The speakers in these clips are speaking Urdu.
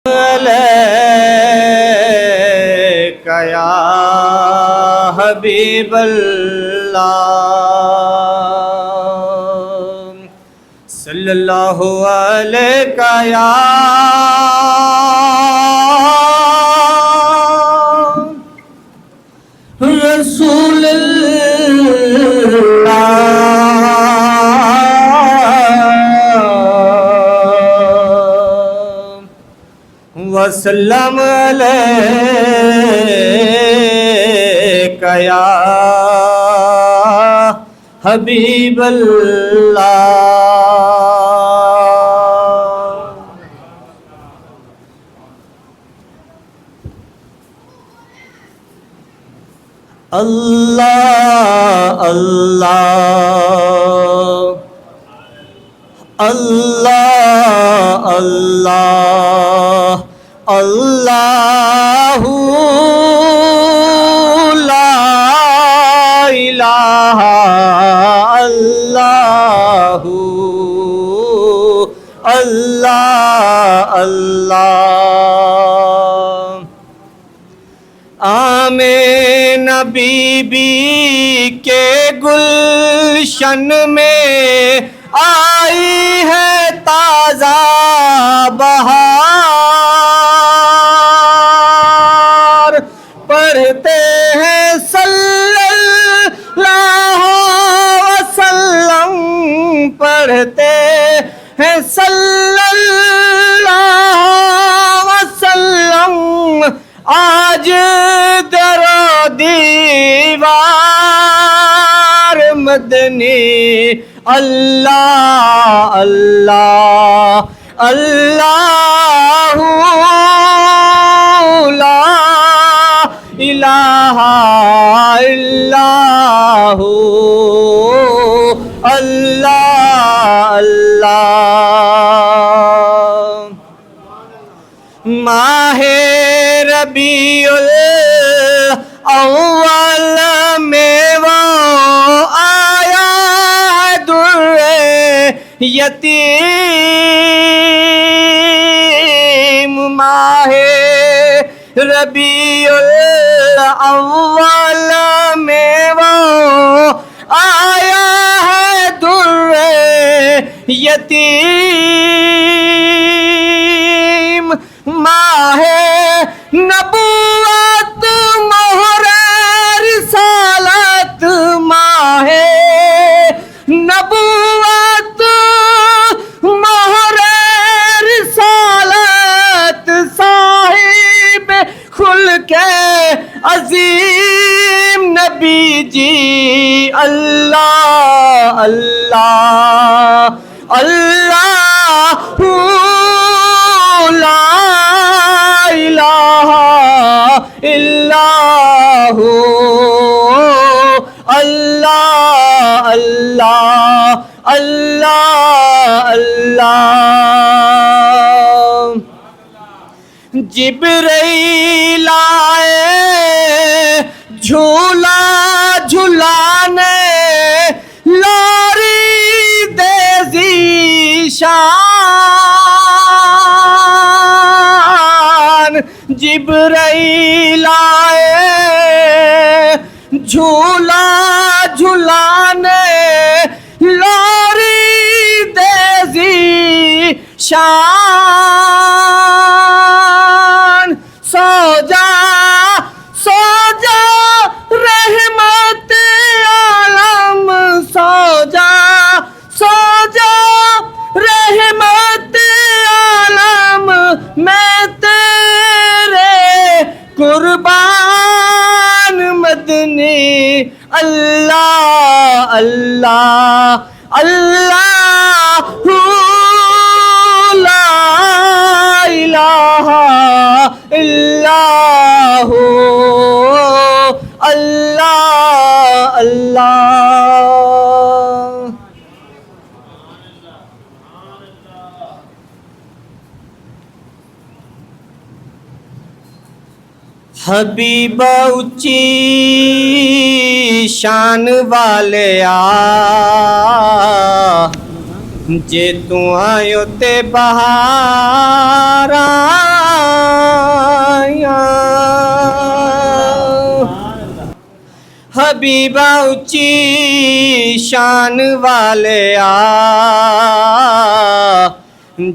علیک یا حبیب اللہ صلی اللہ علیک یا رسول اللہ وسلم علیک یا حبیب اللہ اللہ اللہ اللہ اللہ لا الہ اللہ اللہ اللہ آمینہ بی بی کے گلشن میں آئی ہے تازہ بہار پڑھتے ہیں صلی اللہ وسلم پڑھتے ہیں صلی اللہ وسلم آج در و دیوار مدنی اللہ اللہ اللہ لا الہ الا اللہ اللہ ماہ ربیع الاول میں وہ آیا در یتیم ماہ ربیع الاول میں وہ آیا ہے در یتیم ماہ نبوت مہر رسالت ماہ نبوت مہر رسالت صاحب خلق عظیم نبی جی اللہ اللہ اللہ لا الہ الا اللہ اللہ اللہ اللہ جبرائیل آئے جھولا جھلانے لاری دے ذیشان جبرائیل آئے جھولا جھلانے لاری دے ذیشان سو جا رحمت عالم سو جا رحمت عالم میں تیرے قربان مدنی اللہ اللہ اللہ لا الہ الا اللہ اللہ حبیبہ اچھی شان والے آ جے تو آیو تے بہاراں حبیبا اچھی شان والے آ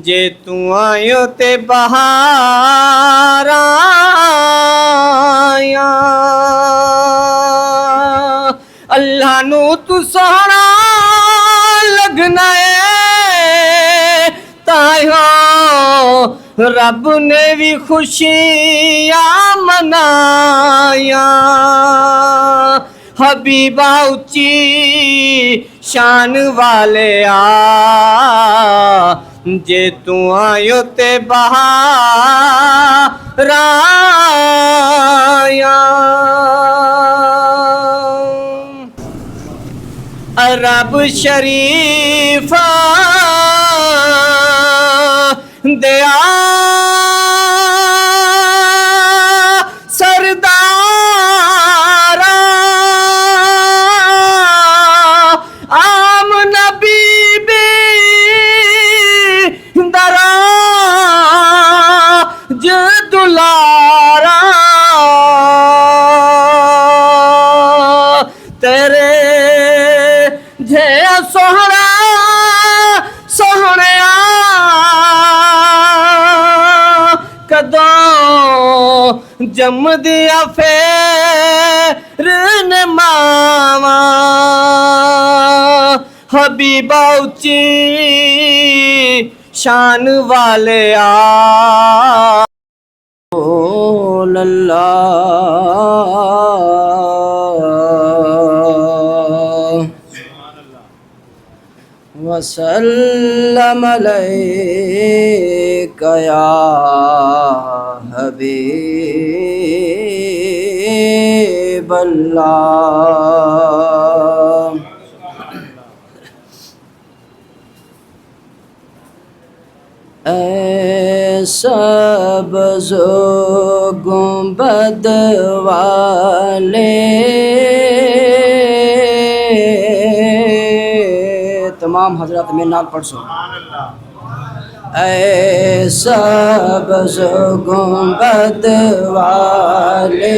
جے تو آیو تے بہار آیا اللہ نو تو سونا لگنا ہے تائیو رب نے بھی خوشیاں منایا حبیبا اچھی شان والے آ جے تو آیو تے بہار آیا عرب شریف دیا سردار آم نبی بی درا جدلارا تیرے جھیا سوہنا سوہنیا کدوں جم دیا پھر ماما حبیبا اچھی شان والے آ وسلم علیک یا حبیب اللہ اے سبز گنبد والے تمام حضرات میں نال پڑھ سو اے سبز گنبد والے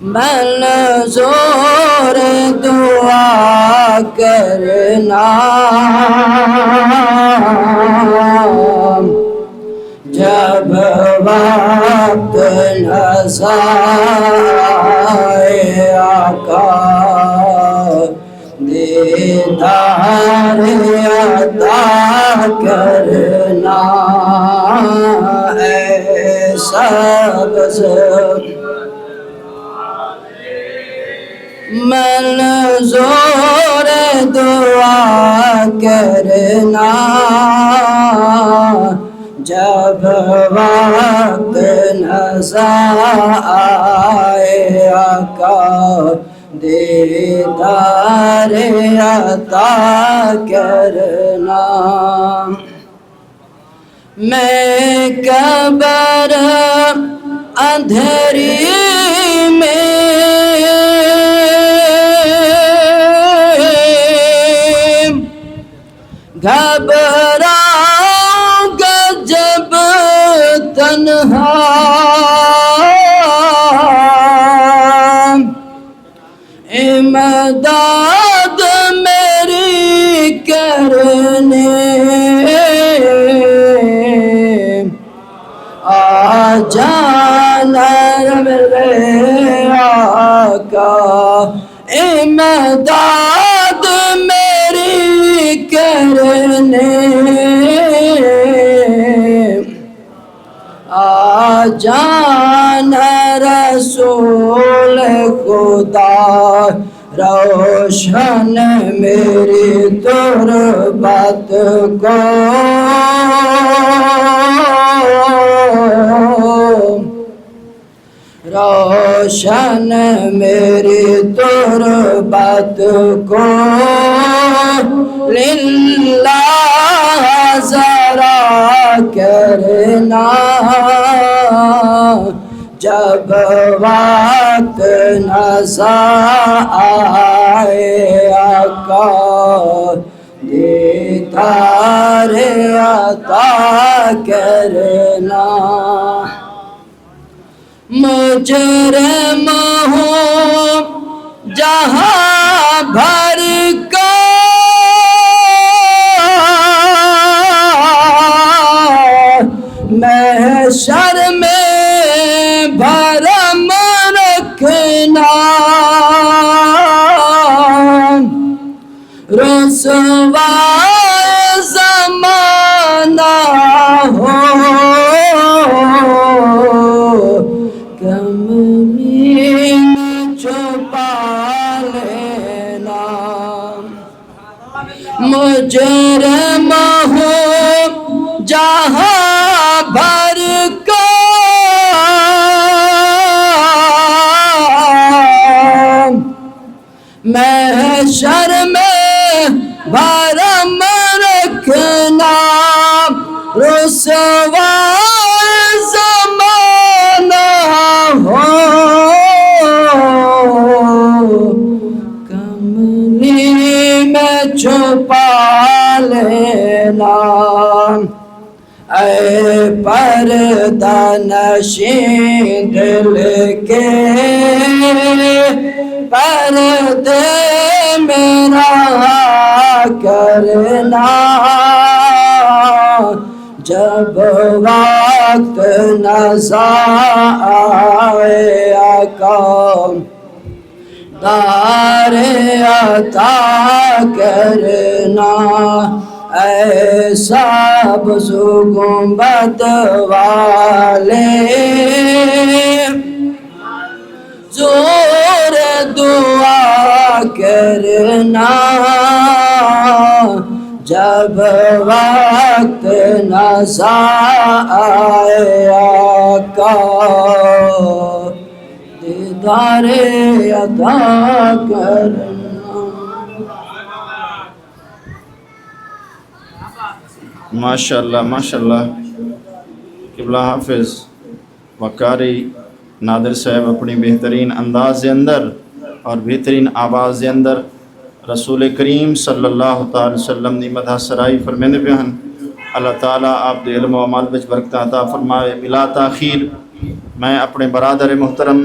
منظور دعا کرنا جب وقت نظائے آقا دیدار عطا کرنا اے سبز منظور دعا کرنا جب وقت نظر آئے آقا دیدار عطا کرنا میں قبر اندھیری میں گھبراؤں گا جب تنہا امداد میری کرنے آ جانا میرے آقا امداد میری کرنے آ جانا رسول خدا روشن میری تربت کو روشن میری تربت کو للہ ذرا کرنا جب وقت نظر آئے آقا دیدار عطا کرنا مجرم ہوں جہاں بھر کا، محشر میں بھرم رکھنا، رسوائے زمانہ ہو کملی میں چھپا لینا، مجرم ہوں جہاں بھر کا، محشر میں بھرم رکھنا، رسوائے زمانہ ہو کملی میں چھپا لینا، اے پردہ نشین دل کے پردے میرا کرنا، جب وقت نزا آئے آقا دار عطا کرنا، ایسا بزو گنبد والے زور دعا کرنا، جب وقت نزا آئے آقا دیدار عطا کرنا۔ ماشاءاللہ ماشاءاللہ، قبلہ حافظ وقاری نادر صاحب اپنی بہترین انداز کے اندر اور بہترین آواز کے اندر رسول کریم صلی اللہ تعالی وسلم دی مدح سرائی فرمیندے پہ ہیں۔ اللہ تعالیٰ آپ دے علم و عمل وچ برکت عطا فرمائے۔ بلا تاخیر میں اپنے برادر محترم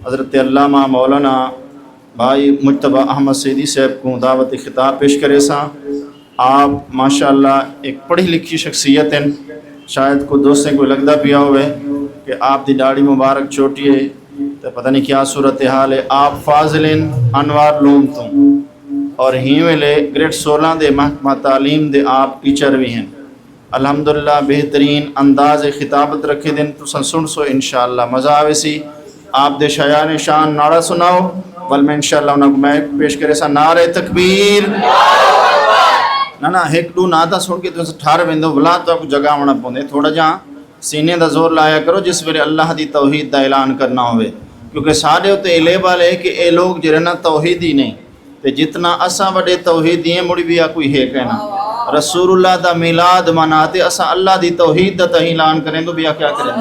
حضرت علامہ مولانا بھائی مجتبیٰ احمد سیدی صاحب کو دعوت خطاب پیش کرے ساں۔ آپ ماشاءاللہ ایک پڑھی لکھی شخصیت ہیں، شاید کو دوستیں کو لگتا پیا ہوئے کہ آپ دی داڑھی مبارک چھوٹی ہے تو پتہ نہیں کیا صورتحال ہے۔ آپ فاضلین انوار لوم تو اور ہی ویلے گریڈ 16 دے محکمہ تعلیم دے آپ ٹیچر بھی ہیں۔ الحمدللہ بہترین انداز خطابت رکھے دن تو سن سو انشاءاللہ مزہ آوے سی۔ آپ دے شایان شان نعرہ سناؤ ول میں انشاءاللہ انہوں کو میں پیش کرے سا نعرہ تکبیر۔ نا ایک دو ناتا سن کے تو ٹھار ویندو بلا تو آپ کو جگہ ہونا پوندے، تھوڑا جہاں سینے دا زور لایا کرو جس ویلے اللہ دی توحید دا اعلان کرنا ہوئے، کیونکہ سارے ہوتے اے لیبال ہے کہ اے لوگ جرنا توحیدی نہیں تے جتنا اساں وڈے توحیدی ہیں مڑی بھی کوئی ہے کہنا۔ رسول اللہ دا میلاد مناتے اساں اللہ دی توحید دا اعلان کریں تو بیا کیا کریں؟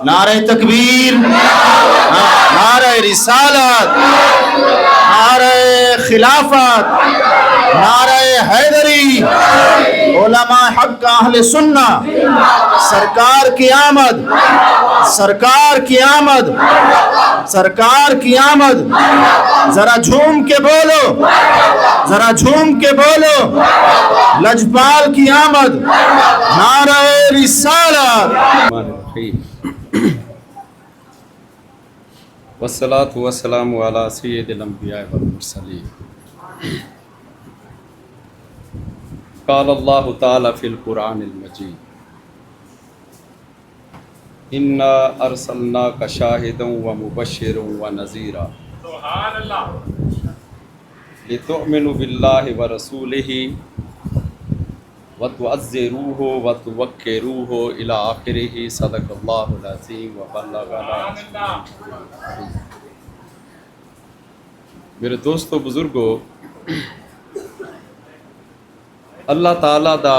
نعرہ تکبیر، نعرہ رسالت، نعرہ خلافت، نعرہ حیدری، علماء حق اہل سنہ، سرکار کی آمد، سرکار کی آمد، سرکار کی آمد، ذرا جھوم کے بولو، ذرا جھوم کے بولو، لجپال کی آمد، نعرہ رسالت۔ والصلاة والسلام علی سید الانبیاء والمرسلین۔ قال اللہ تعالی فی القرآن المجید انا ارسلناک شاہدا ومبشرا ونذیرا لتؤمنوا باللہ ورسولہ وتعزروہ وتوقروہ الی آخرہ، صدق اللہ العظیم وبلغنا۔ میرے دوستو بزرگو، اللہ تعالیٰ دا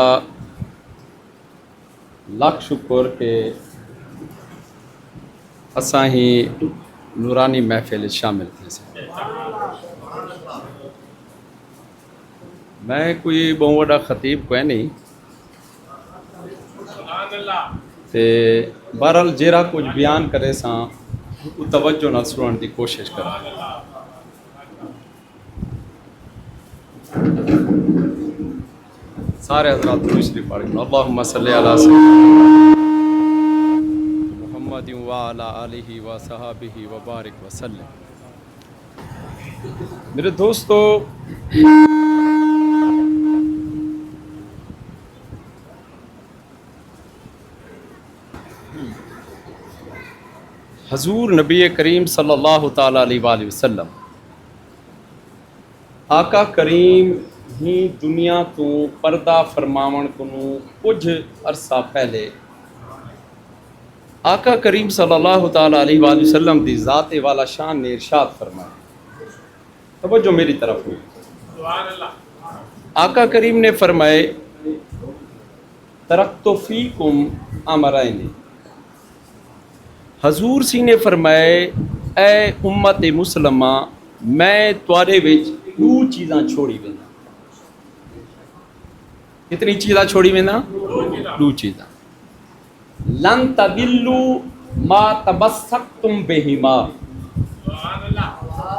لاکھ شکر کہ اساں ہی نورانی محفل شامل تھے سے۔ میں کوئی بہت بڑا خطیب کوئی نہیں تے بہرحال جیرا کچھ بیان کرے ساں توجہ نال سنن دی کوشش کرو. سارے حضرات درود شریف پڑھ لو. اللہم صلی علی سیدنا محمد وعلی آلہ وصحبہ وبارک وسلم. میرے دوستو، حضور نبی کریم صلی اللہ تعالیٰ علیہ وآلہ وسلم آقا کریم ہی دنیا تو پردہ فرماون کنوں کچھ عرصہ پہلے آقا کریم صلی اللہ تعالیٰ علیہ وآلہ وسلم دی ذات والا شان نے ارشاد فرمایا. توجہ میری طرف ہوئی. آقا کریم نے فرمائے ترکت فیکم امرین. حضور سی نے فرمائے اے امت مسلمہ میں توارے وچ دو چیزاں چھوڑی وینا. کتنی چیزاں چھوڑی وینا؟ دو چیزاں. لن تضلوا ما تمسکتم بہما.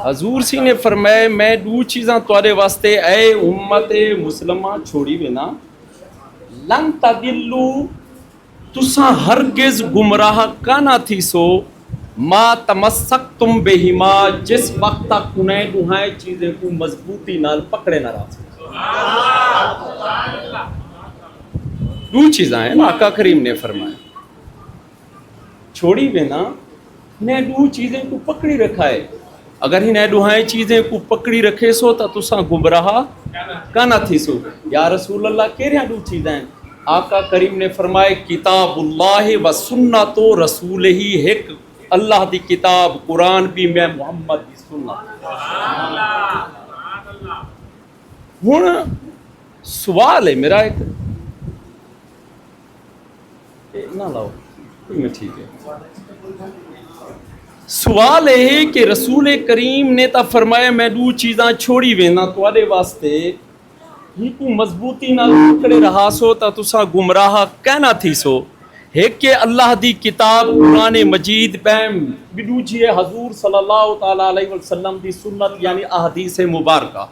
حضور سی نے فرمائے میں دو چیزاں توارے واسطے اے امت مسلمہ چھوڑی وینا. لن تضلوا تساں ہرگز گمراہ کانا تھی سو ما تمسکتم بہما جس وقت تک انہیں دوہائیں چیزیں کو مضبوطی نال پکڑے نہ رہا. دو چیزاں ہیں نا آقا کریم نے فرمایا چھوڑی بنا انہیں دو چیزیں کو پکڑی رکھا ہے. اگر انہیں دوہائیں چیزیں کو پکڑی رکھے سو تو تساں گمراہ کانا تھی سو. یا رسول اللہ کہہ رہے دو چیزیں ہیں؟ آقا کریم نے فرمائے کتاب اللہ و سنت رسول ہی. ایک اللہ دی کتاب قرآن بھی میں محمد دی سنت. ہن سوال ہے میرا ایک نہ لاؤ میں ٹھیک ہے. سوال ہے کہ رسول کریم نے تا فرمایا میں دو چیزاں چھوڑی وینا تواڈے واسطے ہی کو مضبوطی نال پکڑے رہا سو تا تسا گمراہ کہنا تھی سو. ایک کہ اللہ دی کتاب قرآن مجید بہم بدوجی ہے حضور صلی اللہ تعالیٰ علیہ وسلم دی سنت یعنی احادیث مبارکہ.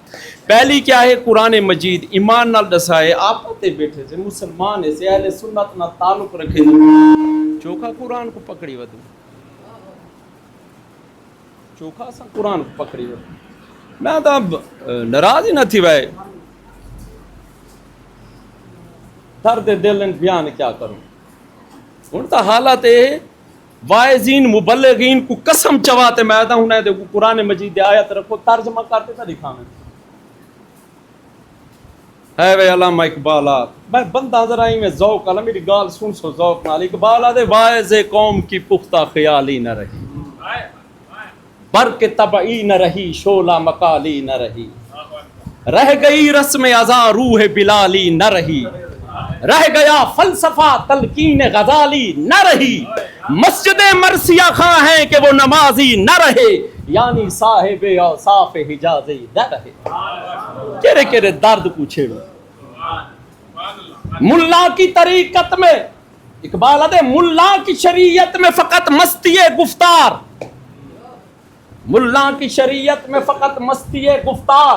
پہلی کیا ہے؟ قرآن مجید. ایمان نال دسائے آپ تے بیٹھے سے مسلمان سے اہل سنت نہ تعلق رکھے چوکھا قرآن کو پکڑی ودو. چوکھا سا قرآن کو پکڑی ودو. میں تو ناراض ہی نہ تھی بھائی. درد دل بیان کیا کروں. ہن تا حالت ہے واعظین مبلغین کو قسم چواتے میں آتا ہوں نے قرآن مجید آیت رکھو ترجمہ کرتے تھا دکھاویں. ہے وے علامہ اقبال میں بندہ ذرا میں ذوق والا میری گال سن سو ذوق نال. اقبال دے واعظ قوم کی پختہ خیالی نہ رہی برق طبعی نہ رہی شعلہ مقالی نہ رہی رہ گئی رسم ازاں روح بلالی نہ رہی رہ گیا فلسفہ تلقین غزالی نہ رہی مسجد مرثیہ خواہ ہیں کہ وہ نمازی نہ رہے یعنی صاحب اوصاف حجازی نہ رہے. کیرے کیرے درد کو چھیڑو. ملا کی طریقت میں اقبال دے ملا کی شریعت میں فقط مستی گفتار. ملا کی شریعت میں فقط مستی گفتار.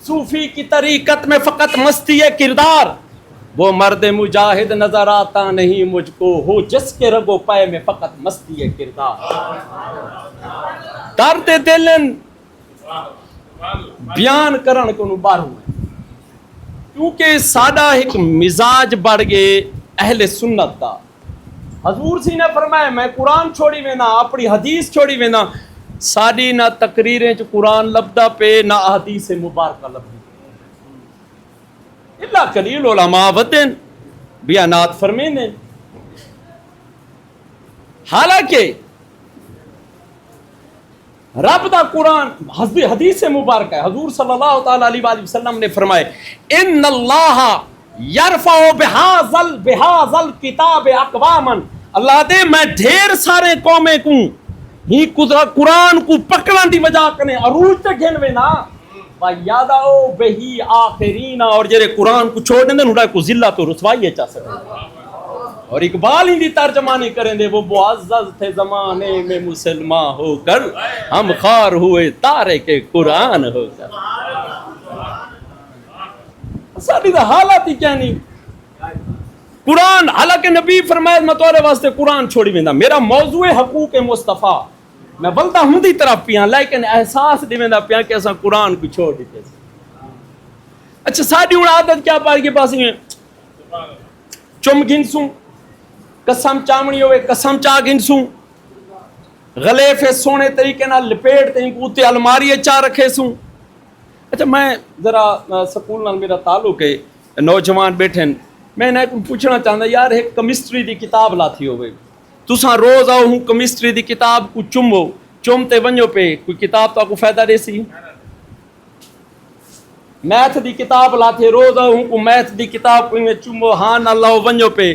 صوفی کی طریقت میں فقط مستی کردار. وہ مرد مجاہد نظر آتا نہیں مجھ کو ہو جس کے رگو پائے میں فقط مستی کردار. درد دلن بیان کرن کو نبار ہوئے کیونکہ سادہ ایک مزاج بڑھ گئے اہل سنت دا. حضور سی نے فرمایا میں قرآن چھوڑی وینا اپنی حدیث چھوڑی وینا. ساڑی نہ تقریریں چ قرآن لبدا پہ نہ حدیث مبارکہ لبدی اللہ قلیل علماء ودن بیانات فرمینے. حالانکہ رب دا قرآن حدیث مبارکہ ہے. حضور صلی اللہ تعالیٰ علیہ وآلہ وسلم نے فرمائے ان اللہ یرفع بہذا الکتاب اقواما. اللہ دے میں ڈھیر سارے قومیں کو ہی قرآن کو پکڑن دی وجہ کنے عروج تے گھنوے نا وَيَدَعُ بِهِ آخِرِينَ. اور جرے قرآن کو چھوڑ دیں انہوں کو ذلت و رسوائی چاہ سکتے. اور اقبال ہندی ترجمانی کریں دے، وہ معزز تھے زمانے میں مسلمان ہو کر، ہم خوار ہوئے تارے کے قرآن ہو کر. ساری دا حالات ہی کیا نہیں. قرآن، حالانکہ نبی فرمائے میں تورے واسطے قرآن چھوڑی ویندا. میرا موضوع حقوق مصطفیٰ، میں بلدا ہوں دی طرف پیاں، لیکن احساس دی ویندا پیاں کہ اساں قرآن کو چھوڑ دیتے. اچھا ساڈی ہن عادت کیا پائی کے پاس چم گنسوں، قسم چامنی ہوئے قسم چا گنسوں، غلیفے سونے طریقے نہ لپیٹ تے اوتے الماری چا رکھے سوں. اچھا میں ذرا سکول نال میرا تعلق ہے، نوجوان بیٹھے، میں نہ پوچھنا چاہتا یار ایک کیمسٹری دی کتاب لاتی ہوئے، تساں روز آؤ ہوں کیمسٹری دی کتاب کو چمو، چمتے ونجو پہ کوئی کتاب تو کو فائدہ دے سی. میتھ دی کتاب لاتے روز آؤ ہوں کو میتھ دی کتاب کو چمو ہاں نہ لاؤ ونجو پہ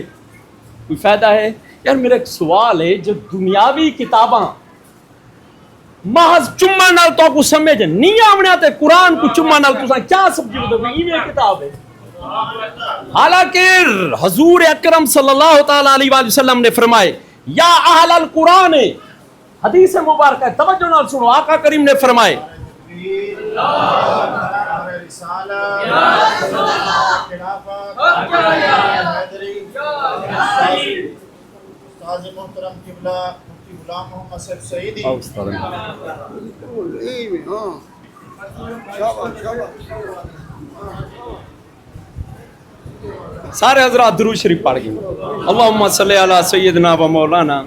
کوئی فائدہ ہے. یار میرا ایک سوال ہے، جو دنیاوی کتاباں محض چمہ نال تو کو سمجھ نہیں آمنے تے قرآن کو چمہ نال تساں کیا سمجھو تو یہ کتاب ہے. حالانکہ حضور اکرم صلی اللہ تعالی علیہ وآلہ وسلم نے فرمائے یا اہل القرآن، حدیث مبارکہ توجہ نال سنو، آقا کریم نے فرمائے محترم قبلہ مفتی غلام محمد صاحب سعیدی، سارے حضرات درود شریف پڑھ گئے. اللہم صلی علی سیدنا و مولانا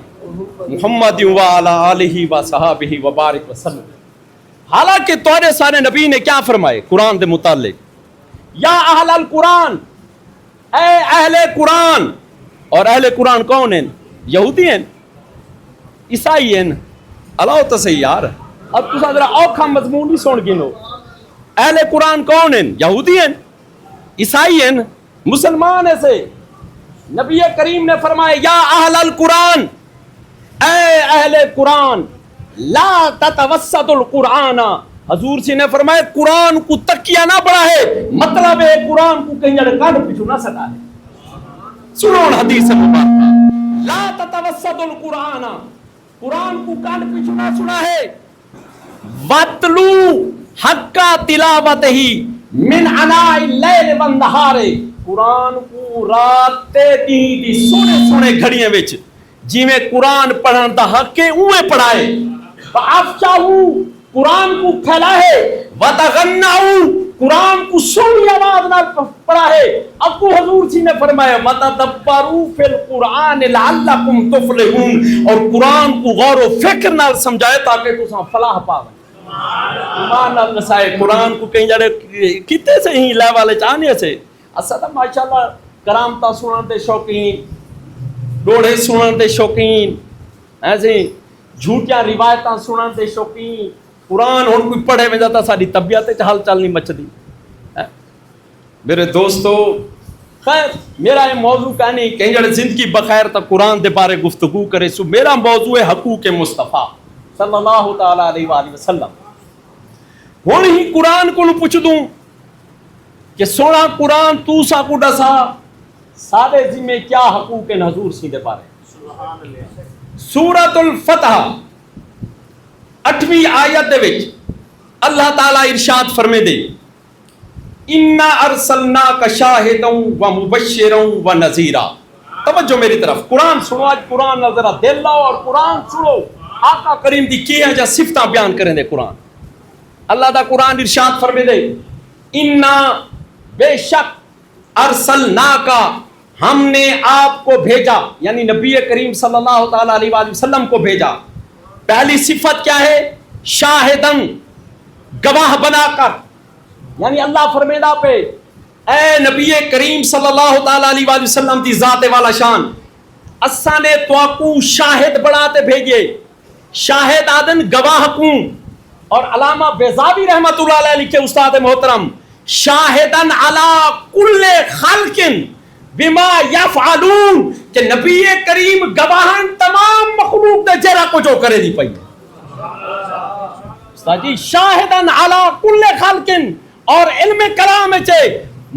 محمد و علی آلہ و صحابہ و بارک وسلم. حالانکہ تورے سارے نبی نے کیا فرمائے قرآن دے متعلق؟ یا اہل القرآن، اے اہل قرآن. اور اہل قرآن کون ہیں؟ یہودی ہیں، عیسائی ہیں. اللہ تو صحیح یار، اب تساں ذرا اوکھا مضمون بھی سن گنو. اہل قرآن کون ہیں؟ یہودی ہیں، عیسائی ہیں، مسلمان ایسے. نبی کریم نے فرمایا یا اہل القرآن، اے اہل قرآن لا تتوسط القرآن. حضور سی نے فرمایا قرآن کو تکیہ نہ بڑھائے، مطلب ہے قرآن کو کہیں جڑے کانڈ پیچھو نہ سٹا ہے. سنو حدیث مبارکہ، لا تتوسط القرآن، قرآن کو کانڈ پیچھو نہ سنا ہے. وَاتْلُو حَقَّ تِلَاوَتِهِ مِنْ عَنَاءِ اللَّيْلِ وَالنَّهَارِ. قرآن کو رات دی سونے سونے گھڑیاں وچ جویں قرآن پڑھن دا حق ہے اوے پڑھائے. فَأَفْشَاهُ، قرآن کو پھیلائے. وَتَغَنَّعُ، قرآن کو سنی آواز نہ پڑھائے. اب کو حضور جی نے فرمایا وَتَدَبَّرُوا فِي الْقُرْآنِ لَعَلَّكُمْ تُفْلِحُونَ، اور قرآن کو غور و فکر نال سمجھائے تاکہ تساں فلاح پاوے. ایمان نال نسائے قرآن کو کہیں جڑے کتے سے ہی لے والے چاہنے سے اسا تا ماشاءاللہ کرامتا سنن دے شوقین، ڈوڑے سنن دے شوقین، ایسے جھوٹیاں روایتاں سنن دے شوقین. قرآن ہن کوئی پڑھے میں جاتا ساری طبیعت وچ ہل چل نہیں مچدی. میرے دوستو خیر میرا یہ موضوع کہانی کہیں جڑے زندگی بخیر تا قرآن دے بارے گفتگو کرے سو میرا موضوع ہے حقوق مصطفیٰ صلی اللہ تعالی علیہ وآلہ وسلم. ہن ہی قرآن کو پوچھ دوں کہ سونا قرآن تو سا کو دسا سارے ذمہ کیا حقوق ہیں حضور سی دے بارے. سورۃ الفتح 8ویں آیت دے وچ اللہ تعالی ارشاد فرمے دے اِنَّا أَرْسَلْنَاكَ شَاهِدًا وَمُبَشِّرًا وَنَذِيرًا. توجہ میری طرف، قرآن سنو، آج قرآن ذرا دل لاؤ اور قرآن سنو. آقا کریم دی کیا جا صفتاں بیان کریں دے قرآن. اللہ دا قرآن ارشاد فرمے دے اِنَّا بے شک ارسلناکا ہم نے آپ کو بھیجا، یعنی نبی کریم صلی اللہ تعالی علیہ وآلہ وسلم کو بھیجا. پہلی صفت کیا ہے؟ شاہدن، گواہ بنا کر. یعنی اللہ فرمیدہ پہ اے نبی کریم صلی اللہ تعالی علیہ وآلہ وسلم دی ذات والا شان اساں نے تواکو شاہد بڑھاتے بھیجے. شاہد آدن گواہ کوں. اور علامہ بیضاوی رحمت اللہ علیہ لکھے استاد محترم شاہدن علی کل خلق بما یفعلون، کہ نبی کریم گواہن تمام مخلوق دے جرا کو جو کرے دی پئی. استاد جی شاہدن علی کل خلق، اور علم کلام چے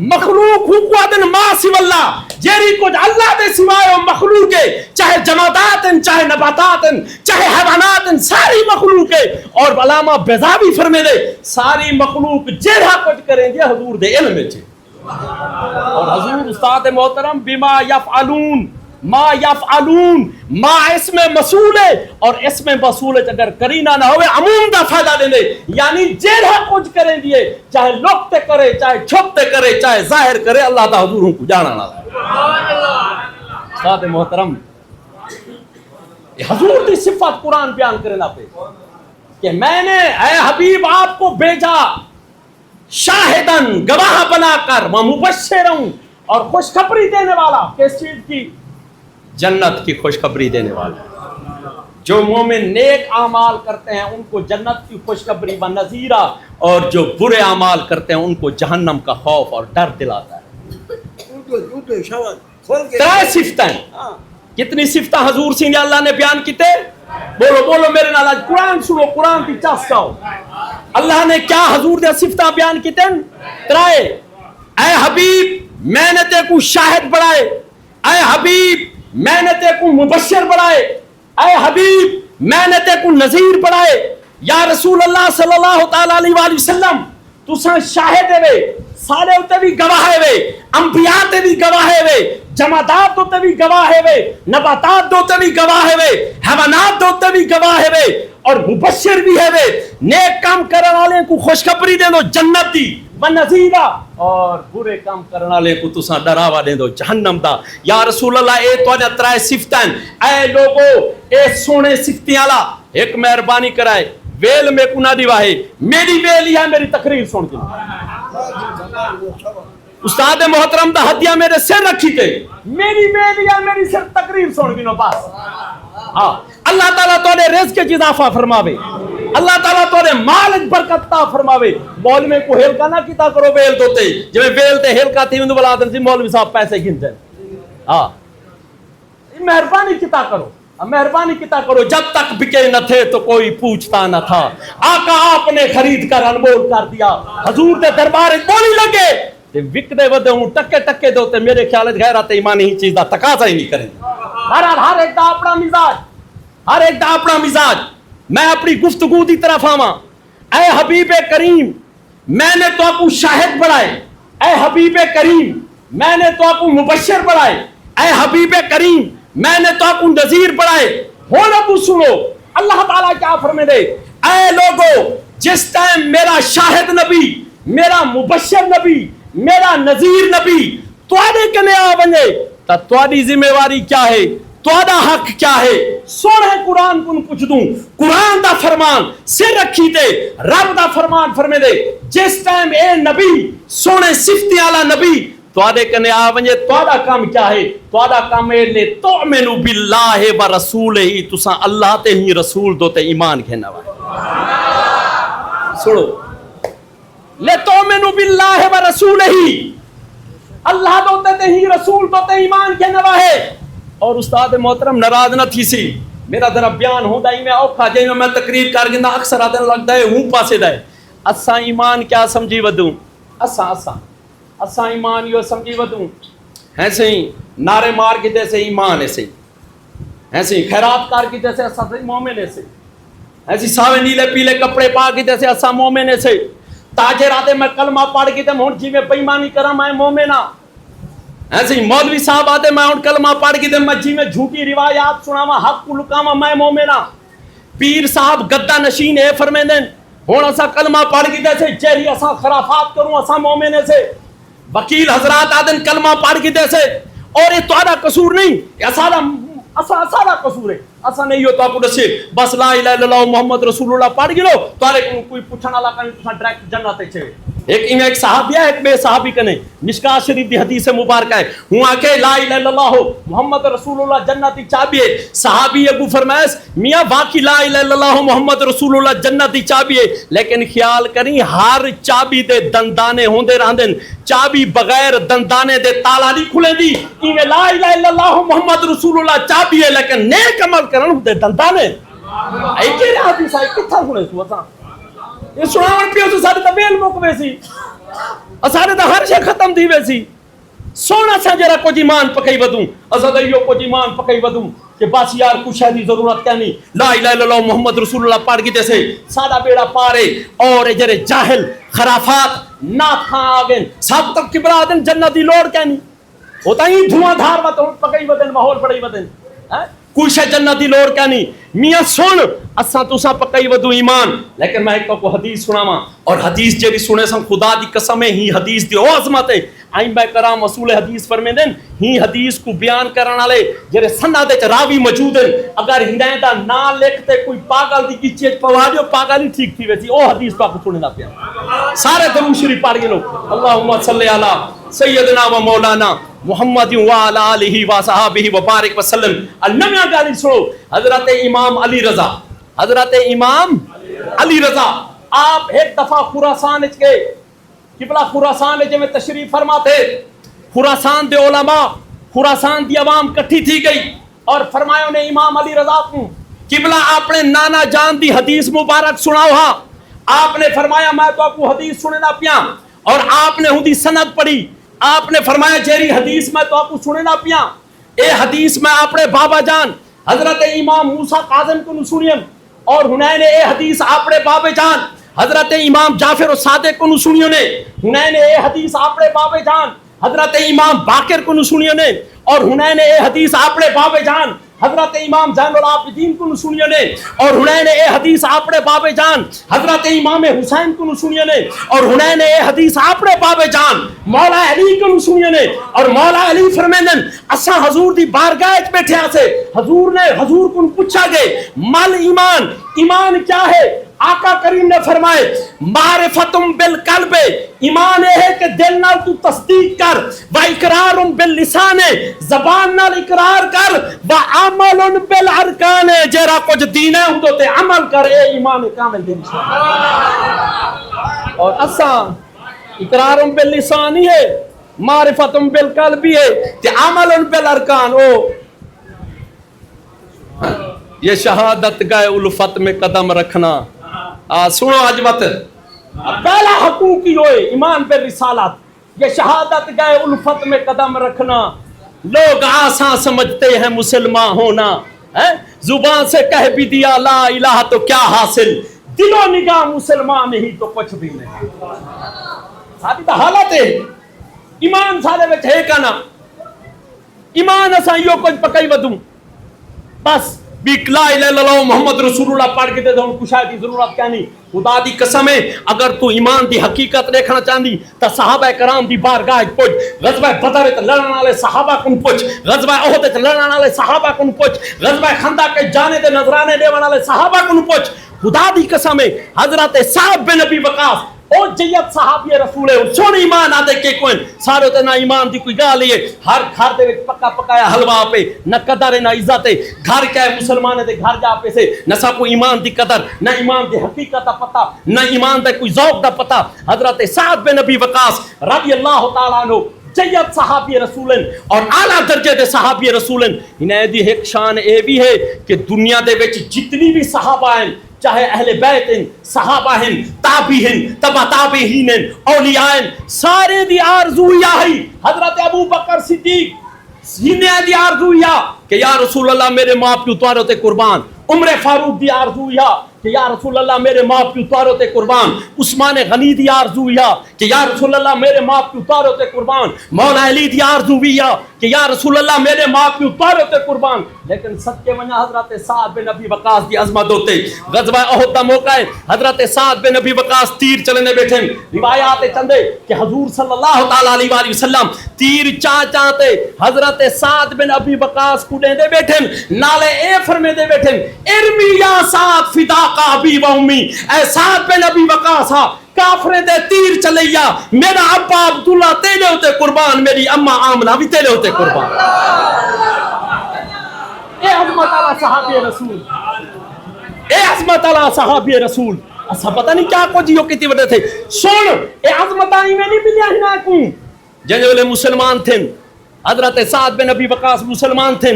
مخلوق حقوقن ما سوا اللہ جیری کچھ اللہ دے سوائے مخلوق ہے، چاہے جمادات ہیں، چاہے نباتات ہیں، چاہے حیوانات ہیں، ساری مخلوق ہے. اور علامہ بیضاوی فرمے دے ساری مخلوق جیڑا کچھ کریں گے حضور دے علم میں چھے. اور حضور استاد محترم بما یفعلون ما یفعلون ما اس میں مسئول ہے، اور اس میں مسئول ہے اگر کرینہ نہ ہوئے عموم دا فائدہ دینے، یعنی جیڑا کچھ کریں دیئے چاہے لکتے کرے، چاہے چھپتے کرے، چاہے ظاہر کرے، اللہ تا حضوروں کو جانا نہ دے. استاد محترم حضور دی صفت قرآن بیان کرنا پہ کہ میں نے اے حبیب آپ کو بھیجا شاہدن گواہ بنا کر مبشروں اور خوشخبری دینے والا. کس چیز کی؟ جنت کی خوشخبری دینے والا. جو مومن نیک اعمال کرتے ہیں ان کو جنت کی خوشخبری و نذیرہ، اور جو برے اعمال کرتے ہیں ان کو جہنم کا خوف اور ڈر دلاتا ہے. ترے صفتیں، کتنی صفتیں حضور سے اللہ نے بیان کیتے؟ بولو بولو میرے نال قرآن سنو، قرآن کی چاس کھاؤ. اللہ نے کیا حضور دے صفتیں بیان کیتے؟ ترے. اے حبیب میں نے تے کو شاہد بڑھائے، اے حبیب میں نے تے کو مبشر بڑھائے، اے حبیب میں نے تے کو نذیر بڑھائے. یا رسول اللہ صلی اللہ تعالی علیہ وآلہ وسلم تساں شاہد ہے، سارے تے بھی گواہ ہے، انبیاء تے بھی گواہ ہے، جمادات تے بھی گواہ ہے، نباتات تے بھی گواہ ہے، حیوانات تے بھی گواہ ہے، اور مبشر بھی ہے. نیک کام کرنے والے کو خوشخبری دے دو جنت دی و نذیرہ، اور برے کام کرنے والے کو تساں ڈراوا دے دو جہنم دا. یا رسول اللہ اے تو ترائے صفتیں. اے لوگو اے سونے صفتیں والا ایک مہربانی کرائے ویل میں کو نہ دیواہے، میری ویل ہے میری تقریر سن کے. استاد محترم دا ہدیہ میرے سر رکھی تے، میری ویل ہے میری سر تقریر سن کے نو بس. ہاں اللہ تعالیٰ تو نے رزق کے اضافہ فرماوے، اللہ تعالیٰ تو نے مال برکت عطا فرماوے. مولوی کو ہلکا نہ کیتا کرو ویل دوتے، جو ویل تے ہلکا تھی اندو بلا دن سی مولوی صاحب پیسے گن دیں. ہاں مہربانی کیتا کرو، مہربانی کیتا کرو. جب تک بکے نہ تھے تو کوئی پوچھتا نہ تھا، آقا آپ نے خرید کر انمول کر دیا. حضور دے دربار بولی لگے تے وکدے ودے ہوں ٹکے ٹکے دوتے. میرے خیال غیرت ایمانی ہی چیز دا تقاضا ہی نہیں کریں. ہر ایک دا اپنا مزاج، ہر ایک دا اپنا مزاج. میں اپنی گفتگو دی طرف آواں. اے حبیب کریم میں نے تو آپ کو شاہد بڑھائے، اے حبیب کریم میں نے تو آپ کو مبشر بڑھائے، اے حبیب کریم میں نے تو آپ کو نذیر بڑھائے. ہون ابو سنو اللہ تعالیٰ کیا فرمے دے. اے لوگو جس ٹائم میرا شاہد نبی، میرا مبشر نبی، میرا نذیر نبی تواڈے کنے آ بنے تا تواڈی ذمہ واری کیا ہے، تواڈا حق کیا ہے؟ سونے قرآن کو پوچھ دوں. قرآن دا فرمان سر رکھی تے رب دا فرمان فرمے دے جس ٹائم اے نبی سونے صفتی والا نبی تواڈے کنے آ ونجے تواڈا کام کیا ہے؟ تواڈا کام ہے لے تؤمنو باللہ و رسولہ، تساں اللہ تے ہی رسول دو تے ایمان کہنا وا. سنو لے تؤمنو باللہ و رسولہ، اللہ دو تے ہی رسول دو تے ایمان کہنا وا ہے. اور استاد محترم ناراض نہ تھی سی، میرا ذرا بیان ہوندا ہی میں اوکھا جے میں تقریر کر گندا اکثر آدن لگدا ہے ہوں پاسے دا ہے. اساں ایمان کیا سمجھی ودوں؟ اساں ایمان یو سمجھی ودوں ہیں سہی نعرے مار کے جیسے ایمان ہے سہی، ہیں سہی خیرات کار کی جیسے اساں مومن ہے سہی، ہیں سہی ساوے نیلے پیلے کپڑے پا کے جیسے اساں مومن ہے سہی. تاجر آتے میں کلمہ پڑھ کے تے ہن جی میں بے ایمانی کراں میں مومن ہاں. ایسے ہی مولوی صاحب آتے میں ان کلمہ پڑھ کے دے مجھی میں جھوٹی روایات سناواں حق کو لکاواں میں مومن ہاں. پیر صاحب گدا نشین اے فرمیندن ہن اسا کلمہ پڑھ کے دے سے چہری اسا خرافات کروں اسا مومن ہے سے. وکیل حضرات آدن کلمہ پڑھ کے دے سے اور یہ تہاڈا قصور نہیں، اسا قصور ہے. اسا نہیں ہو تو آپ کو دسے بس لا الہ الا اللہ محمد رسول اللہ پڑھ گلو تارے کوئی پوچھن والا کہیں تساں ڈائریکٹ جنت چھے. ایک صحابی ہے ایک بے صحابی کنے مشکات شریف دی حدیث مبارکہ ہے ہوں آکے لا الہ الا اللہ محمد رسول اللہ جنتی چابی ہے. صحابی ابو فرمائش میاں واقعی لا الہ الا اللہ محمد رسول اللہ جنتی چابی ہے، لیکن خیال کریں ہر چابی دے دندانے ہوندے رہندن، چابی بغیر دندانے دے تالا نہیں کھلے دی. ایویں لا الہ الا اللہ محمد رسول اللہ چابی ہے لیکن نیک عمل کرن دے دندانے اے کہ حدیث ہے کتھا کھلے سو اساں یہ سناون پیو تو ساڈے تے ویل مک ویسی اسارے دا ہر شے ختم تھی ویسی سونا سا جرا کچھ ایمان پکئی ودوں ازدیو کچھ ایمان پکئی ودوں کہ بس یار کچھ ہے دی ضرورت کیا نہیں لا الہ الا اللہ محمد رسول اللہ پڑھ کے جیسے سادہ بیڑا پارے اور جرے جاہل خرافات نات خاں آگئن سب تک کبرا دن جنتی لوڑ کیا نہیں ہوتا ہی دھواں دھار وطن پکئی ودن ماحول پڑی ودن کوئی شے جنتی لوڑ کیا نہیں میاں سن اساں تساں پکئی ودو ایمان لیکن میں ایک کو حدیث سناواں اور حدیث جڑی سنے سن خدا دی قسم ہی حدیث دی او عظمت ہے ائمہ کرام اصول حدیث فرمیندے ہی حدیث کو بیان کرن والے جڑے سند وچ راوی موجود ہیں اگر ہندے دا نام لکھتے کوئی پاگل دی کی چیز پوا دیو پاگل ہی ٹھیک تھی ویسی او حدیث پاک سننے دا پیا سارے درود شریف پڑھ گئے لوگ اللہم صلی علی سیدنا و مولانا محمد و علی آلہ و صحابہ و بارک وسلم النبیاں گالی سنو حضرت امام علی رضا حضرت امام علی رضا آپ ایک دفعہ خراسان کے قبلہ خراسان میں تشریف فرما تھے خراسان دے علماء خراسان دی عوام کٹھی تھی گئی اور فرمایا انہیں امام علی رضا کو قبلہ آپ نے نانا جان دی حدیث مبارک سناؤ ہاں آپ نے فرمایا میں تو آپ کو حدیث سنے نہ پیا اور آپ نے ہوں سند پڑھی آپ نے فرمایا جیری حدیث میں تو آپ کو سنے نہ پیا اے حدیث میں آپ نے بابا جان حضرت امام موسیٰ کاظم کو سنین اور ہنین اے حدیث آپ نے بابا جان حضرت امام جعفر صادق کو سنیوں نے ہنین اے حدیث آپ نے بابا جان حضرت امام باقر کو سنیوں نے اور ہنین اے حدیث آپ نے بابا جان حضرت امام زین العابدین کو سنیے نے اور ہنین اے حدیث آپ نے باب جان حضرت امام حسین کو سنیے نے اور ہنین اے حدیث آپ نے باب جان مولا علی کو سنیے نے اور مولا علی فرمیندن اساں حضور دی بارگاہ وچ بیٹھے سے حضور کو پوچھا گئے مال ایمان ایمان کیا ہے آقا کریم نے فرمائے معرفتم بالقلب ایمان ہے کہ دل نال تو تصدیق کر و اقرارم باللسان زبان نال اقرار کر و عمل بالارکان جرا کچھ دین ہے ہوں تے عمل کر اے ایمان کامل دین اور اساں اقرارم باللسان ہی ہے معرفتم بالقلب ہے تے عمل بالارکان او یہ شہادت گئے الفت میں قدم رکھنا سنو عجبت پہلا حقوقی ہوئے ایمان پر رسالت یہ شہادت گئے الفت میں قدم رکھنا لوگ آسان سمجھتے ہیں مسلمان ہونا زبان سے کہہ بھی دیا لا الہ تو کیا حاصل دل و نگاہ مسلمان نہیں تو کچھ بھی نہیں ساتھی تا حالت ہے ایمان سارے میں ہے کا نا ایمان اساں یو کچھ پکائی ودوں بس بیک لا الہ الا اللہ محمد رسول اللہ پڑھ کے دے دو کچھ ہے کی ضرورت کیا نہیں خدا دی قسم ہے اگر تو ایمان دی حقیقت دیکھنا چاہندی تا صحابہ کرام دی بارگاہ پہنچ غزوہ بدر تے لڑن والے صحابہ کن پہنچ غزوہ احد تے لڑن والے صحابہ کن پہنچ غزوہ خندق کے جانے تے نذرانے دیون والے صحابہ کن پہنچ خدا دی قسم ہے حضرت صاحب بن ابی وقاص او جیت صحابی رسول ہے سن ایمان آدھے کے کوئی سارے تے نہ ایمان دی کوئی گال ہے ہر گھر دے وچ پکا پکایا حلوہ پہ نہ قدر نہ عزت ہے گھر کیا ہے مسلمان دے گھر جا پہ سے نہ سا کوئی ایمان دی قدر نہ ایمان دی حقیقت دا پتہ نہ ایمان دا کوئی ذوق دا پتہ حضرت سعد بن ابی وقاص رضی اللہ تعالیٰ عنہ جیت صحابی رسولن اور اعلیٰ درجے دے صحابی رسولن انہیں دی ایک شان اے بھی ہے کہ دنیا دے وچ جتنی بھی صحابہ ہیں چاہے اہل بیت ہیں صحابہ ہیں تابعی ہیں تبع تابعین ہیں اولیاء ہیں سارے دی آرزو یا ہے حضرت ابو بکر صدیق سینے دی آرزو یا کہ یا رسول اللہ میرے ماں پیو توارو تے قربان عمر فاروق دی آرزو یا کہ یا رسول اللہ میرے ماں پیو توارو تے قربان عثمان غنی دی آرزو یا کہ یا رسول اللہ میرے ماں پیو توارو تے قربان مولا علی دی آرزو یا کہ یا رسول اللہ میرے ماں پیو توارو تے قربان لیکن صدقے منہ حضرت سعد بن ابی وقاص دی عظمت ہوتے غزوہ احد دا موقع ہے حضرت سعد بن ابی وقاص تیر چلنے بیٹھے روایات چندے کہ حضور صلی اللہ تعالی علیہ وآلہ وسلم تیر چاہتے حضرت سعد بن ابی وقاص کو دے بیٹھے نالے اے فرمے دے بیٹھے ارمی یا سعد فدا کا ابی و امی اے سعد بن ابی وقاص کافرے دے تیر چلیا میرا ابا عبداللہ تیلے ہوتے قربان میری اما آمنہ بھی تیلے ہوتے قربان اے عظمت اللہ صحابی رسول اے عظمت اللہ صحابی رسول ایسا پتہ نہیں کیا کو جیو کتی وڈے تھے سن اے عظمت آئی میں نہیں ملیا ہی نہ کوں جنجولے مسلمان تھے حضرت سعد بن ابی وقاص مسلمان تھے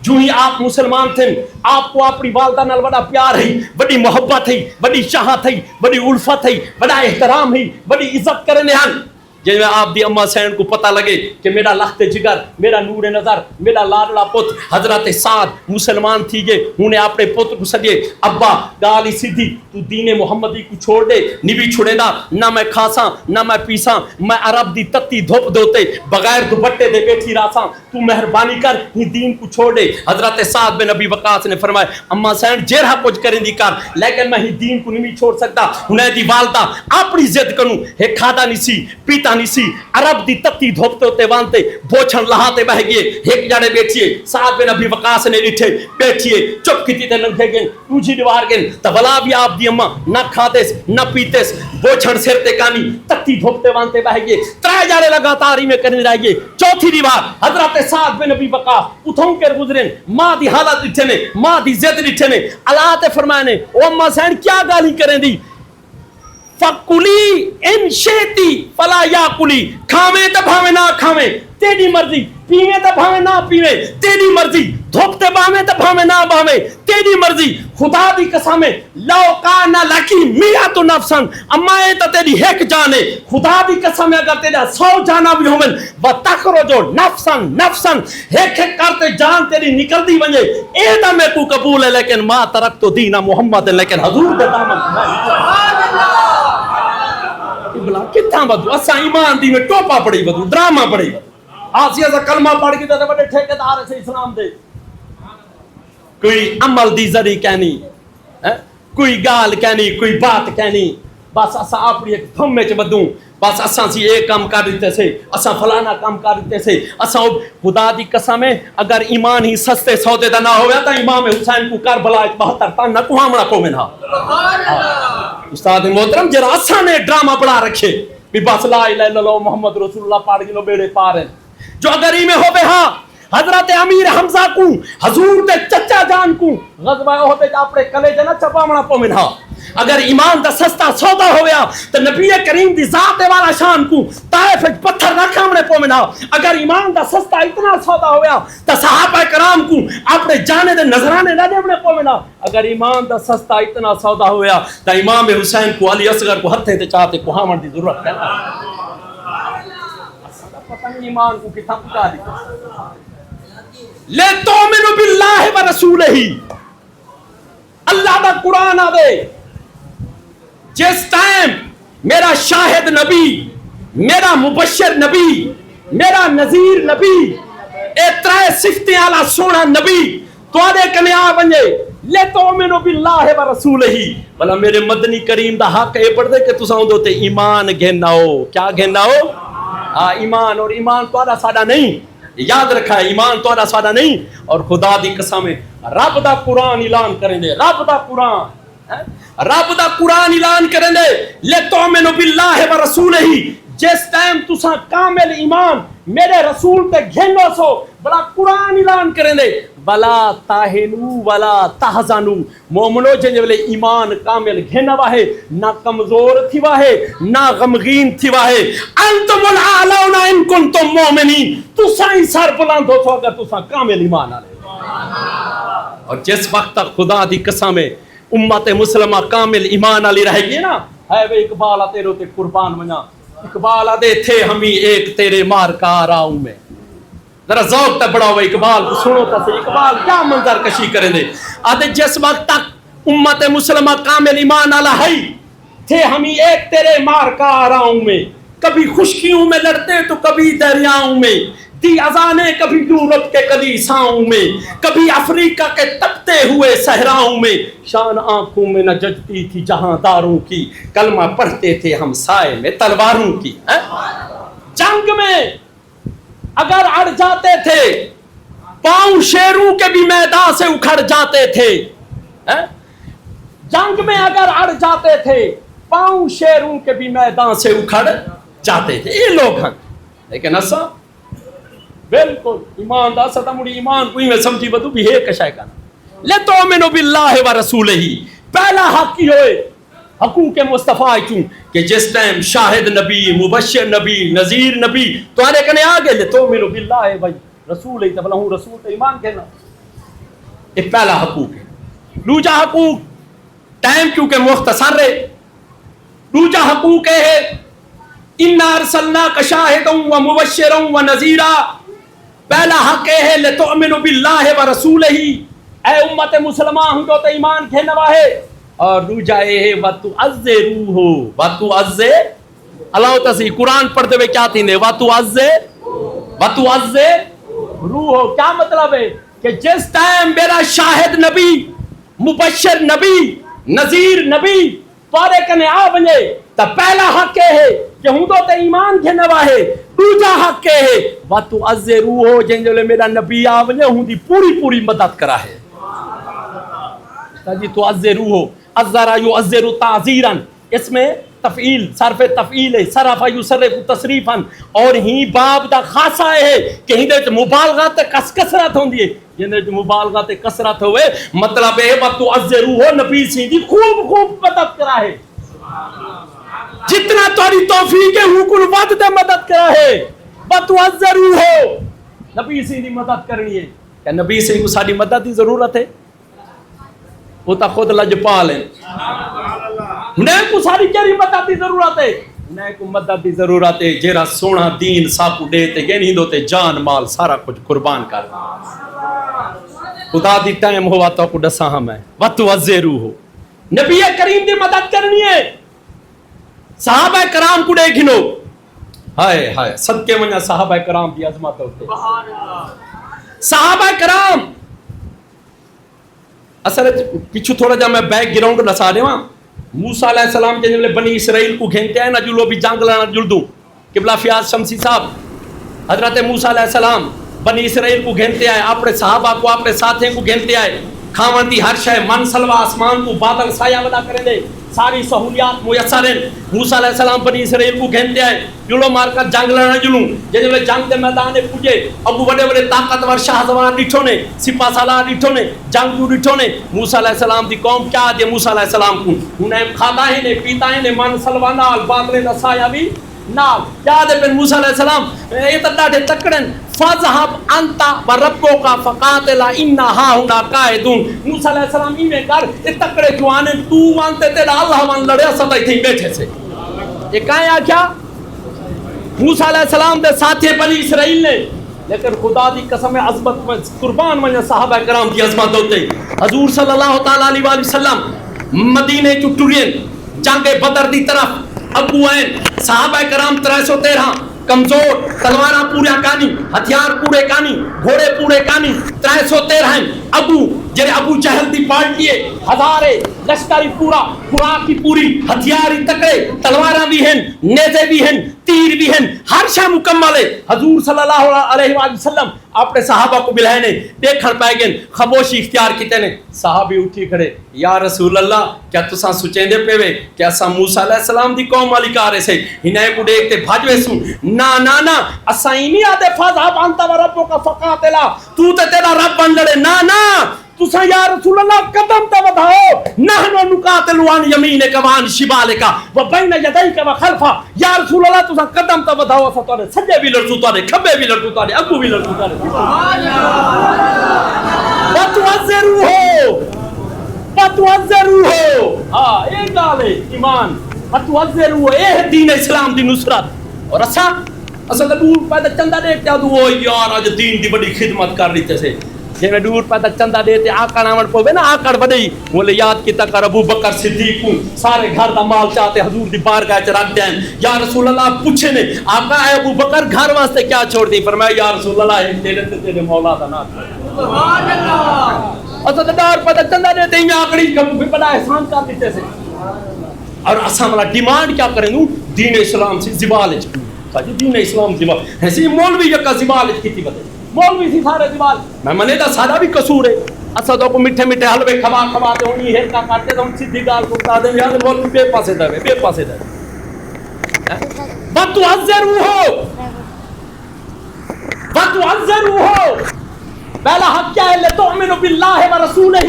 جو ہی آپ مسلمان تھے آپ کو اپنی والدہ نال بڑا پیار ہے, بڑی محبت ہے, بڑی چاہت ہے, بڑی الفت ہے, بڑا احترام ہے, بڑی عزت کرنے ہیں. جی میں آپ دی اما سین کو پتہ لگے کہ میرا لخت جگر, میرا نور نظر, میرا لاڈلا پت حضرت سعد مسلمان تھی گے, انہیں اپنے پتر کو سدیے ابا گالی سیدھی تو دین محمدی کو چھوڑ دے, نہیں چھوڑے دا نہ میں کھاساں نہ میں پیساں, میں عرب دی تتی دھوپ دوتے بغیر دوپٹے دے بیٹھی راساں, تو مہربانی کر ہی دین کو چھوڑ دے. حضرت سعد بن ابی وقاص نے فرمایا اما سین جیرہ کچھ کریں دی کر لیکن میں ہی دین کو نہیں چھوڑ سکتا. انہیں دی والدہ اپنی ضد کنوں ہے کھادا نہیں سی پیتا نہیں سی, عرب دی تتی دھوپتے ہوتے وانتے بوچھن لہاتے بہ گئے, ایک جانے بیٹھئے سعد بن ابی وقاص نے ڈٹھے بیٹھئے چپ کیتی تے لنگھے گئے اوجھی دیوار گئے تبلا بھی آپ دی اما نہ کھادیس نہ پیتیس بوچھن سر تے کانی تتی دھوپتے وانتے بہ گئے. ترے جانے لگاتاری میں کرنے رہے. چوتھی دیوار حضرت سعد بن ابی وقاص اتھوں کر گزرے, ماں دی حالت ڈٹھے نے, ماں دی ضد ڈٹھے نے. اللہ تے فرمائے نے او اما سین کیا گالی کریں دی, فَقُلِي اِن شِئْتِ فَلَا يَأْكُلِي, کھاویں تو بھاویں نہ کھاویں تیری مرضی, پیویں تو بھاویں نہ پیویں تیری مرضی, دھوپتے بھاویں تو بھاویں نہ بھاویں تیری مرضی. خدا دی قسم ہے لو کان لکی میۃ نفس, اما اے تو تیری ایک جان ہے, خدا دی قسم ہے اگر تیرا 100 جانا بھی ہومن وتخرج نفسا نفسا ایک ایک کرتے جان تیری نکلتی ونجے اے دا میں کو قبول ہے, لیکن ما ترکت دین محمد, لیکن حضور دے دامن بلا کتنا بدو اسا ایمان دی میں ٹوپا پڑی بدو ڈرامہ پڑی آسیہ سے کلمہ پڑھ کے تے بڑے ٹھیکیدار سے اسلام دے. کوئی عمل دی ذری کہنی, کوئی گال کہنی, کوئی بات کہنی, بس اسا اپنی ایک تھم میں چ بدوں, بس اساں سی ایک کام کر دیتے سے, اساں فلانا کام کر دیتے سے. اساں خدا دی قسم ہے اگر ایمان ہی سستے سودے دا نہ ہویا تا امام حسین کو کربلا 72 تن نہ کوہامڑا کو منہا. استاد محترم جرا اساں نے ڈرامہ بڑا رکھے بھی بس لا الہ الا اللہ محمد رسول اللہ پڑھ گلو بیڑے پار ہیں. جو اگر ہی میں ہو بے ہاں حضرت امیر حمزہ کو حضور دے چچا جان کو غزوہ احد وچ اپنے کلیجے نہ چپاونا پو منہا. اگر ایمان دا سستا سودا ہویا تو نبی کریم دی ذات والا شان کو طائف وچ پتھر نہ کھامنے پو منہا. اگر ایمان دا سستا اتنا سودا ہویا تو صحابہ کرام کو اپنے جانے دے نظرانے نہ دینے پو منہا. اگر ایمان دا سستا اتنا سودا ہویا تو امام حسین کو علی اصغر کو ہتھے تے چاہتے کو ہامن دی ضرورت ہے. پتہ نہیں ایمان کو کتنا پکا دی لے تؤمنوا باللہ و رسولہ, اللہ دا قرآن آدے جس ٹائم میرا شاہد نبی, میرا مبشر نبی, میرا نذیر نبی, اے ترے صفتیں والا سونا نبی تو آدھے کنے آ بنجے لے تؤمنوا باللہ و رسولہ. بلا میرے مدنی کریم دا حق اے پڑھ دے کہ تساں ہوندے ایمان گھناؤ. کیا گھناؤ؟ ایمان. اور ایمان تو آدھا سادہ نہیں, یاد رکھا ہے ایمان تو آدھا سادہ نہیں. اور خدا دی قسم ہے رب دا قرآن اعلان کریں دے, رب دا قرآن اعلان کریں دے لے تؤمنوا باللہ و رسولہ. جس ٹائم تساں کامل ایمان میرے رسول تے گھنو سو بلا قرآن اعلان کریں دے بلا تاہنو ولا تحزنو. مومنو جن ویلے ایمان کامل گھنا واہے نہ کمزور تھی واہے نہ غمگین تھی واہے. انتم العالون ان کنتم مومنین, تساں ہی سر بلند ہو سو اگر تساں کامل ایمان آلے. اور جس وقت تک خدا دی قسم ہے امت مسلمہ کامل ایمان علی رہے گی نا, ہے وہ اقبال تیرے تے قربان بنا. اقبال دے تھے ہمیں ایک تیرے مار کا آراؤں میں. ذرا ذوق تک بڑا ہوا اقبال کو سنو تا سے اقبال کیا منظر کشی کریں دے. آدھے جس وقت تک امت مسلمہ کامل ایمان علی ہے تھے ہمیں ایک تیرے مار کا آراؤں میں, کبھی خشکیوں میں لڑتے تو کبھی دریاؤں میں, دی اذانیں کبھی یورپ کے کلیساؤں میں, کبھی افریقہ کے تپتے ہوئے صحراؤں میں. شان آنکھوں میں نہ ججتی تھی جہاں داروں کی, کلمہ پڑھتے تھے ہم سائے میں تلواروں کی. جنگ میں اگر اڑ جاتے تھے پاؤں شیروں کے بھی میدان سے اکھڑ جاتے تھے. جنگ میں اگر اڑ جاتے تھے پاؤں شیروں کے بھی میدان سے اکھڑ جاتے تھے. یہ لوگ ہیں لیکن ایسا بالکل ایمان دا ستا مڑی ایمان کوئی میں سمجھی بدو بھی ہے کشای کا لے تؤمنوا باللہ و رسولہ. پہلا حق کی ہوئے حقوق مصطفیٰ کیوں کہ جس ٹائم شاہد نبی, مبشر نبی, نذیر نبی تو آنے کنے آگے لے تؤمنوا باللہ و رسولہ. تبلا ہوں رسول تے ایمان کہنا یہ پہلا حقوق ہے. دوجا حقوق ٹائم کیونکہ مختصر ہے. دوجا حقوق ہے اِنَّا أَرْسَلْنَاكَ شَاهِدًا وَمُبَشِّرًا وَنَذِيرًا. پہلا حق ہے لِتُؤْمِنُوا بِاللَّهِ وَرَسُولِهِ، اے امت مسلمان ہوں جو تے ایمان کھینے واہے. اور دوجا ہے وَتُعَزِّرُوهُ. اللہ تسی قرآن پڑھتے ہوئے کیا تھی نے وَتُعَزِّرُوهُ. کیا مطلب ہے کہ جس ٹائم میرا شاہد نبی، مبشر نبی، نذیر نبی پارے کنے آ بنے تا پہلا حق ہے کہ ہوں تو تے ایمان کھینے واہے. دوجا حق ہے وَتُعَزِّرُوهُ، جن جو میرا نبی آ بنے ہوں دی پوری مدد کرا ہے. جی تُعَزِّرُوهُ، عَزَّرَ يُعَزِّرُ تعزیراً، اس میں تفعیل صرف تفعیل ہے، صرف یصرف تصریفاً. اور ہی باب دا خاصہ ہے کہ ہی دے مبالغات کثرت ہوندی ہے. جن دے مبالغات کثرت ہوئے مطلب ہے وَتُعَزِّرُوهُ، نبی سی دی خوب مدد کرا ہے. جتنا تاری توفیق ہے ہوں کل وقت دے مدد کرا ہے. وَتُعَزِّرُوهُ، نبی سی دی مدد کرنی ہے. کہ نبی سی کو ساری مدد دی ضرورت ہے؟ وہ تا خود لجپال ہے. انہیں کو ساری کیری مدد دی ضرورت ہے؟ انہیں کو مدد دی ضرورت ہے جیرا سونا دین ساکو دیتے گینی دوتے جان مال سارا کچھ قربان کر. خدا دی ٹائم ہوا تو کو ڈسا ہم ہے. وَتُعَزِّرُوهُ، نبی کریم دی مدد کرنی ہے. صحابہ کرام کو دیکھنو، ہائے صدقے منیا صحابہ کرام دی عظمت ہوتے. صحابہ کرام اصل پیچھو تھوڑا جا میں بیک گراؤنڈ نسا دے وہاں. موسیٰ علیہ السلام کے جنہوں بنی اسرائیل کو گھنتے ہیں نہ جلو بھی جنگ لنا جلدوں. قبلہ فیاض شمسی صاحب حضرت موسیٰ علیہ السلام بنی اسرائیل کو گھنتے آئے، اپنے صحابہ کو اپنے ساتھیں کو گھنتے آئے. کھاون دی ہر شے من سلوا آسمان کو بادل سایہ ودا کریں دے، ساری سہولیات میسر ہیں. موسیٰ علیہ السلام بنی اسرائیل کو گھنتے آئے، جلو مار کر جنگ لڑنا جلوں. جنہوں جنگ دے میدان پوجے ابو بڑے طاقتور شاہ زوان ڈٹھو نے، سپاہ سالار ڈٹھو نے، جنگجو ڈٹھو نے. موسیٰ علیہ السلام دی قوم کیا دے موسیٰ علیہ السلام کو انہیں کھاتا ہے نے پیتا ہے نے من سلوا نال بادلے دا سایہ بھی نال. کیا دے پھر موسیٰ علیہ السلام یہ تڈاٹے تکڑن فَذْهَبْ أَنْتَ وَرَبُّكَ فَقَاتِلَا إِنَّا هَاهُنَا قَاعِدُونَ. موسیٰ علیہ السلام ہی میں کر یہ تکڑے کیوں آنے تو وانتے تیرا اللہ وان لڑیا ستا ہی تھی بیٹھے سے. یہ کہاں یا کیا موسیٰ علیہ السلام دے ساتھی بنی اسرائیل نے. لیکن خدا دی قسم عظمت میں قربان میں صحابہ کرام کی عظمت ہوتے. حضور صلی اللہ تعالیٰ علیہ وآلہ وسلم مدینے چو ٹورین جنگ بدر دی طرف ابو عین صحابہ کرام 313 کمزور، تلواراں پورے کانی، ہتھیار پورے کانی، گھوڑے پورے کانی، 313 ہیں. ابو جڑے ابو جہل دی پارٹی ہے، ہزارے لشکری پورا، خوراک کی پوری، ہتھیاری تکڑے، تلواراں بھی ہیں، نیزے بھی ہیں، تیر بھی ہیں، ہر شے مکمل ہے. حضور صلی اللہ علیہ وآلہ وسلم اپنے صحابہ کو بلائے نے دیکھن پائے گئے، خاموشی اختیار کیتے نے. صحابی اٹھی کھڑے، یا رسول اللہ کیا تساں سوچیں دے پے وے کہ اساں موسیٰ علیہ السلام دی قوم والی کارے سے ہنائے کو دیکھتے بھاجوے سوں. نا اساں ہی نہیں آتے فَذْهَبْ أَنْتَ وَرَبُّكَ فَقَاتِلَا، تو تے تیرا رب بن لڑے. نا تساں یا رسول اللہ قدم تا بدھاؤ. نحن نقاتل عن یمینک وعن شمالک وبین یدیک وخلفہ. یا رسول اللہ تساں قدم تا بدھاؤ اساں تواڈے سجے بھی لڑسوں، تواڈے کھبے بھی لڑسوں، تواڈے اگوں بھی لڑسوں. سبحان اللہ. وَتُعَزِّرُوهُ، ہاں یہ گال ہے ایمان. وَتُعَزِّرُوهُ، یہ ہے دین اسلام دی نصرت. اور اساں دور پیدا چندہ دیکھتے ہیں تو یار آج دین دی بڑی خدمت کر لیتے سے. جی میں دور پیدا چندہ دیتے آکڑ آمن پوے نا آکڑ بڑی بولے یاد کیتا کر ابو بکر صدیق کو سارے گھر دا مال چاہتے حضور دی بارگاہ چ رکھ دیں. یا رسول اللہ پوچھے نے آقا اے ابو بکر گھر واسطے کیا چھوڑ دی؟ فرمایا یا رسول اللہ ایک تیرے تے تیرے مولا دا نام. سبحان اللہ. اساں دور پیدا چندہ دیتے ہیں آکڑی کم بھی بڑا احسان کر دیتے سے. اور اساں والا ڈیمانڈ کیا کریں نو دین اسلام سے زوال ہے. دین اسلام زوال ایسی مولوی یکا زوال کی تھی بتے مولوی سی سارے زوال. میں منے دا سارا بھی قصور ہے. اسا تو کو میٹھے میٹھے حلوے کھوا تے ہونی ہے کا کرتے تو ہم سیدھی گال کو بتا دیں یار مولوی بے پاسے دے بے پاسے دے. وَتُعَزِّرُوهُ، پہلا حق کیا ہے؟ لِتُؤْمِنُوا بِاللَّهِ وَرَسُولِهِ.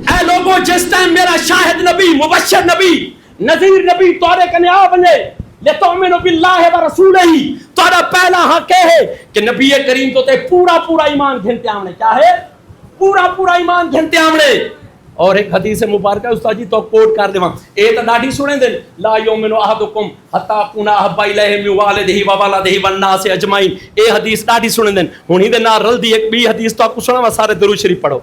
اے لوگوں جس ٹائم میرا شاہد نبی، مبشر نبی، نذیر نبی تورے کنے آ بنے لِتُؤْمِنُوا بِاللَّهِ وَرَسُولِهِ، تورا پہلا حق ہے کہ نبی کریم تو تے پورا ایمان گھنتے آمنے. کیا ہے؟ پورا پورا ایمان گھنتے آمڑے. اور ایک حدیث مبارکہ استاد جی تو کوٹ کر دیواں اے تے ڈاڈی سنے دین لا یؤمنو احدکم حتی اکون احب الیہ من والدہ و ولدہ والناس اجمعین. اے حدیث ڈاڈی سنے دین. ہن دے نال رل دی ایک بھی حدیث تو آپ سناواں سارے درود شریف پڑھو.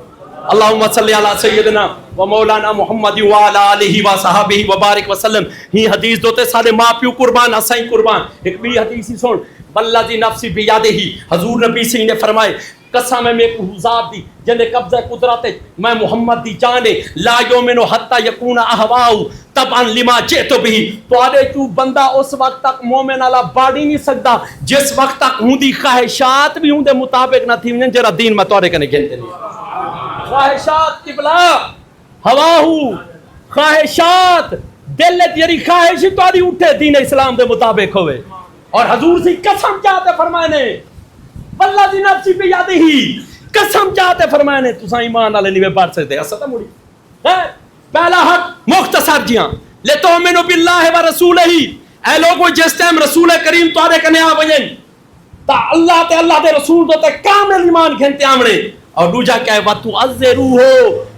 اللہم صلی علی سیدنا و مولانا محمد و علی آلہ و صحابہ و بارک وسلم. ہی حدیث دوتے سارے ماں پیو قربان اسائیں قربان. ایک بھی حدیث ہی سن والذی نفسی بیدہ. حضور نبی سے نے فرمائے قسم میں کو ذات دی جنے قبضہ قدرت میں محمد دی جانے لا یؤمنو حتی یکون احواؤ طبعا لما جئت بھی. تو آدھے تو بندہ اس وقت تک مومن والا باڑی نہیں سکتا جس وقت تک ہوں دی خواہشات بھی ہوں دے مطابق نہ تھی ونجن جرا دین میں توڑے کنے گھنتے نہیں. خواہشات قبلہ ہواہو خواہشات دل تیری خواہش تو آدھی اٹھے دین اسلام دے مطابق ہوئے. اور حضور سے قسم چاہتے فرمائے نے واللہ دی نفسی پہ یاد ہی قسم چاہتے فرمائے نے تساں ایمان والے نہیں بڑھ سکتے. اسا مڑی پہلا حق مختصر جیاں لے تؤمنو باللہ و رسولہ. اے لوگو جس ٹائم رسول کریم تواڈے کنے آ وجن تا اللہ تے اللہ دے رسول دے تے کامل ایمان گھنتے آمڑے. اور دوجا کیا ہے وَتُ عَزِّرُوهُ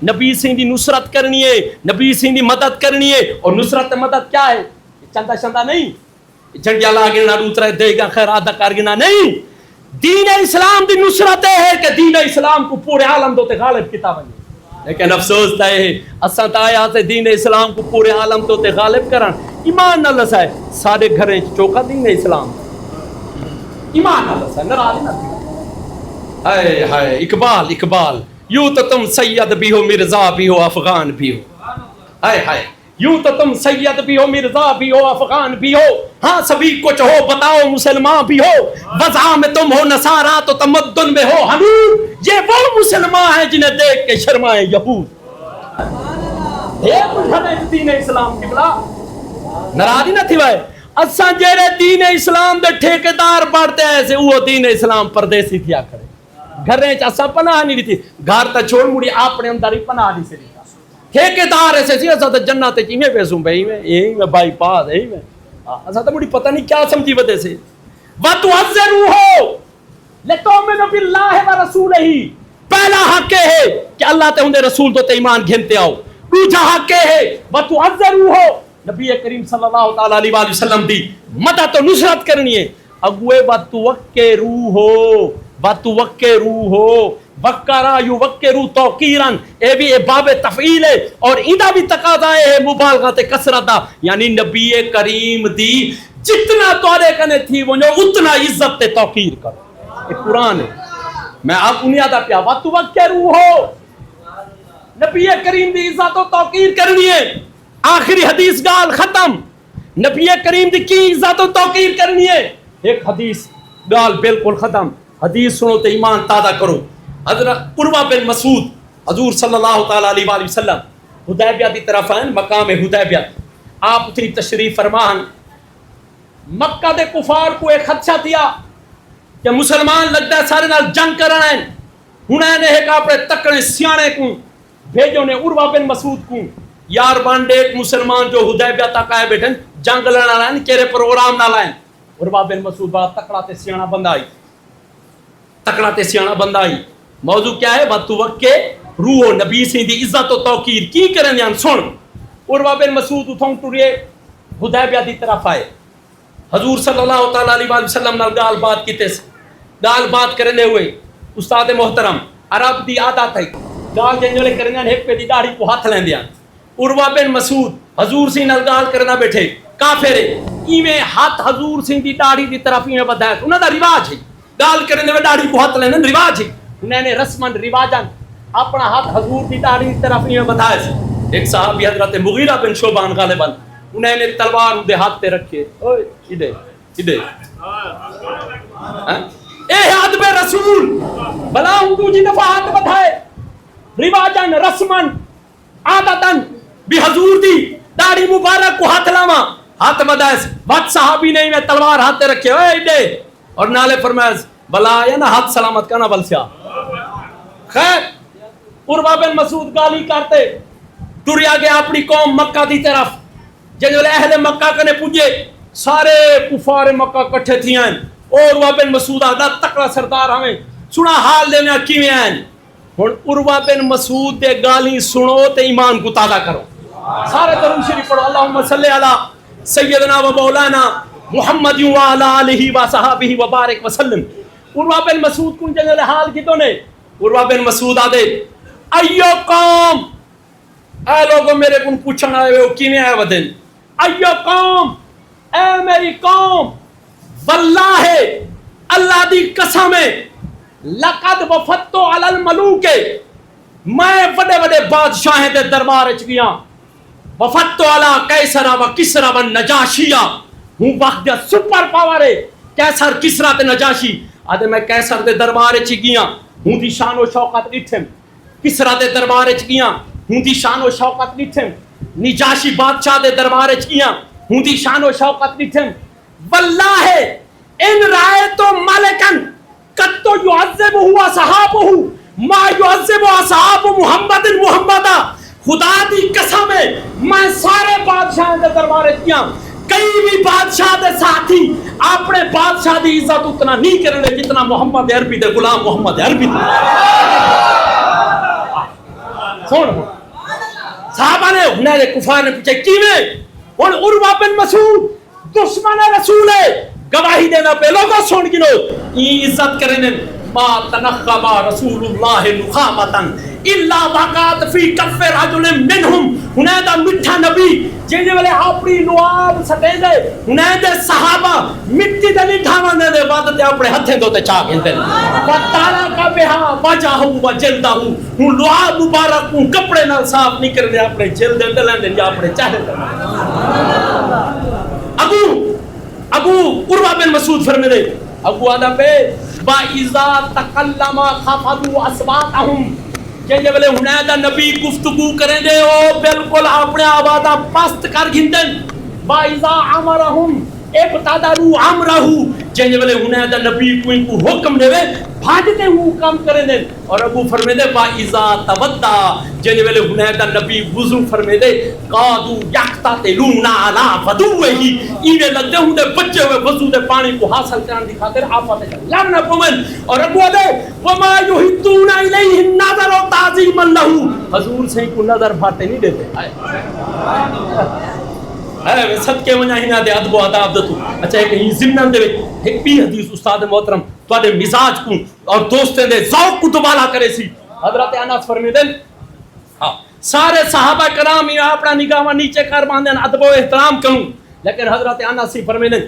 نبی سے دی نصرت کرنی ہے نبی سے دی مدد کرنی ہے. اور نصرت مدد کیا ہے چندہ شندہ نہیں جھنڈیا لا گنا دوسرا دے گا خیرات کر گنا نہیں. دین اسلام دی نصرت ہے کہ دین اسلام کو پورے عالم دوتے غالب کیتا بنے. لیکن افسوس تا ہے اساں تا آیا تے دین اسلام کو پورے عالم دوتے غالب کرن ایمان نہ لسائے سارے گھریں چوکا دین اسلام ایمان نہ لسائے ناراض نہ تھی. ہائے ہائے اقبال اقبال یوں تو تم سید بھی ہو مرزا بھی ہو افغان بھی ہو. ہائے ہائے یوں تو تم سید بھی ہو مرزا بھی ہو افغان بھی ہو. ہاں سبھی کچھ ہو بتاؤ مسلمان بھی ہو. وضع میں تم ہو نصارا تو تمدن میں ہو حنود. یہ وہ مسلمان ہیں جنہیں دیکھ کے شرمائے یہود. ایک اٹھانے دین اسلام کی بلا ناراضی نہ تھی بھائی. اساں جیرے دین اسلام دے ٹھیکیدار بڑھتے ایسے وہ دین اسلام پردیسی تھیا کرے. گھریں چا پناہ نہیں دیتی گھر تا چھوڑ مڑی اپنے اندر ہی پناہ نہیں سے دیتا. ٹھیکیدار ایسے سی اسا تے جنت وچ میں پیسوں بھائی میں یہی میں بائی پاس ہے میں اسا تے مڑی پتہ نہیں کیا سمجھی وجہ سے. وَتُعَزِّرُوهُ لِتُؤْمِنُوا بِاللَّهِ وَرَسُولِهِ. پہلا حق ہے کہ اللہ تے اندے رسول تو ایمان گھنتے آؤ. دوسرا حق ہے وَتُعَزِّرُوهُ نبی کریم صلی اللہ تعالی علیہ وآلہ وسلم دی مدد و نصرت کرنی ہے. اگوے وَتُوَقِّرُوهُ وقرا یوکرو توقیرن اے بھی باب تفعیل ہے اور ایندا بھی تقاضا ہے مبالغہ تے کثرت دا. یعنی نبی کریم دی جتنا توڑے کنے تھی وہ اتنا عزت تے توقیر کرو. یہ قرآن ہے. میں آپ انہیں آدھا پیا وَتُوَقِّرُوهُ نبی کریم دی عزت و توقیر کرنی ہے. آخری حدیث گال ختم. نبی کریم دی کی عزت و توقیر کرنی ہے. ایک حدیث گال بالکل ختم. حدیث سنو تے ایمان تازہ کرو. حضرت عروہ بن مسعود حضور صلی اللہ تعالی علیہ وآلہ وسلم حدیبیہ دی طرف ہیں مقام حدیبیہ آپ اتنی تشریف فرمان. مکہ دے کفار کو ایک خدشہ دیا کہ مسلمان لگتا ہے سارے نال جنگ کرنا ہے. انہیں نے ایک اپنے تکڑے سیانے کو بھیجو نے عروہ بن مسعود کو یار بانڈے ایک مسلمان جو حدیبیہ تک آئے بیٹھیں جنگ لڑنا لائیں کیرے پروگرام نہ لائیں. عروہ بن مسعود بڑا تکڑا تے سیانا بندہ آئی تکڑا تے سیانا بندہ آئی. موضوع کیا ہے وَتُوَقِّرُوهُ نبی سے دی عزت و توقیر کی کرن یان سن. عروہ بن مسعود اتھوں ٹرے حدیبیہ دی طرف آئے. حضور صلی اللہ تعالی علیہ وآلہ وسلم نال گال بات کیتے گال بات کرنے ہوئے. استاد محترم عرب دی عادت ہے گال جنجلے کرنے ایک پہ دی داڑھی کو ہاتھ لین دیا. عروہ بن مسعود حضور سے نال گال کرنا بیٹھے کافر ایویں ہاتھ حضور سے دی داڑھی دی طرف ایویں بدایا. انہاں دا رواج ہے گال کرنے میں داڑھی کو ہاتھ لینا رواج ہے. انہوں نے رسمن رواجن اپنا ہاتھ حضور کی داڑھی کی طرف نہیں بتایا سی. ایک صحابی حضرت مغیرہ بن شعبان غالباً انہوں نے تلوار دے ہاتھ تے رکھے ادھے ادھے اے ادب رسول بلا ہوں دوجی دفعہ ہاتھ بتائے رواجن رسمن عادتاً بھی حضور دی داڑھی مبارک کو ہاتھ لاما ہاتھ بدائے بات صحابی نے انہیں تلوار ہاتھ تے رکھے ادھے اور نالے فرمائے بلا یا نا ہاتھ سلامت کرنا بلسیا. خیر عروہ بن مسعود گالی کرتے ٹریا گیا اپنی قوم مکہ دی طرف. جنہوں اہل مکہ کنے پوجے سارے کفار مکہ کٹھے تھی ہیں اور عروہ بن مسعود آدھا تکڑا سردار ہمیں سنا حال لینا کیویں ہیں. ہن عروہ بن مسعود دے گالی سنو تے ایمان کو تازہ کرو. سارے درود شریف پڑھو. اللہم صلی علی سیدنا و مولانا محمد و علی آلہ و صحابہ و بارک وسلم. عروہ بن مسعود کن جنگل حال کی تو نے عروہ بن مسعود آدھے ایو قوم اے لوگوں میرے کن پوچھنا آئے ہو کینے آئے ودن ایو قوم اے میری قوم واللہ اللہ دی قسم ہے لقد وفتو علی الملوک میں بڑے بڑے بادشاہیں دے دربار چ گیا وفتو علی قیصر و کسرا و نجاشیہ ہوں وقت دیا سپر پاور ہے قیصر کسرا تے نجاشی آدھے میں قیصر دے دربار چ گیا ہوں دی شان و شوکت ڈٹھم کسرا دے دربار چ گیا ہوں دی شان و شوکت ڈٹھم نجاشی بادشاہ دے دربار چ گیا ہوں دی شان و شوکت ڈٹھم واللہ ان رائے تو ملکن قد تو یعذب ہوا صحابہ ما یعذب اصحاب محمد محمدہ خدا دی قسم ہے میں سارے بادشاہ دے دربار چ گیا کئی بھی بادشاہ دے ساتھی اپنے بادشاہ دی عزت اتنا نہیں کرنے جتنا محمد عربی دے غلام محمد عربی دے سن صحابہ نے انہیں کفار نے پوچھا کیویں اور عروہ بن مسعود دشمن رسول ہے گواہی دینا پہ لوگوں سن گنو یہ عزت کرنے ما تنخب رسول اللہ نخامتا الا وقات فی کف رجل منہم انہیں دا مٹھا نبی جنہیں والے اپنی نواب سٹے دے انہیں دے صحابہ مٹی دے نٹھاواں دے بعد تے اپنے ہتھیں دوتے چاہ گھنتے فتارا کا بہا وجہو و جلدہو ہوں لعاب مبارک ہوں کپڑے نال صاف نہیں کرنے اپنے جلد دے لیں یا اپنے چہرے دے ابو عروہ بن مسعود فرمے دے ابو آدھا پہ وَإِذَا تَقَلَّمَ خَفَضُوا أَصْوَاتَهُمْ کہ بلے ہنیدہ نبی گفتگو کریں دے او بالکل اپنے آوازہ پست کر گھندن وَإِذَا عَمَرَهُمْ ابتدارو عمرہو جنہیں بلے ہنیدہ نبی کو ان کو حکم دے بھاجتے ہوں کام کریں دے اور ابو فرمے دے وَإِذَا تَوَدَّا جنہیں بلے ہنیدہ نبی وضو فرمے دے قَادُوا يَقْتَتِلُونَ عَلَىٰ فَدُوِّهِ ایوے لگتے ہوں دے بچے ہوئے وضو دے پانی کو حاصل کرنے دی خاطر آفت ہے لگنا پومن اور ابو دے وَمَا يُحِدُّونَ إِلَيْهِ النَّظَرُ تَعْظِيمًا لَهُ حضور سے کو نظر بھاتے نہیں دیتے اے صدقے ونجا ہی نہ دے ادب و آداب دتو اچھا ایک ہی ضمن دے ایک بھی حدیث استاد محترم تواڈے مزاج کو اور دوستیں دے ذوق کو دوبالا کرے سی حضرت انس فرمیدن سارے صحابہ کرام اپنا نگاہ نیچے کر باندھن ادب و احترام کروں لیکن حضرت انس فرمیدن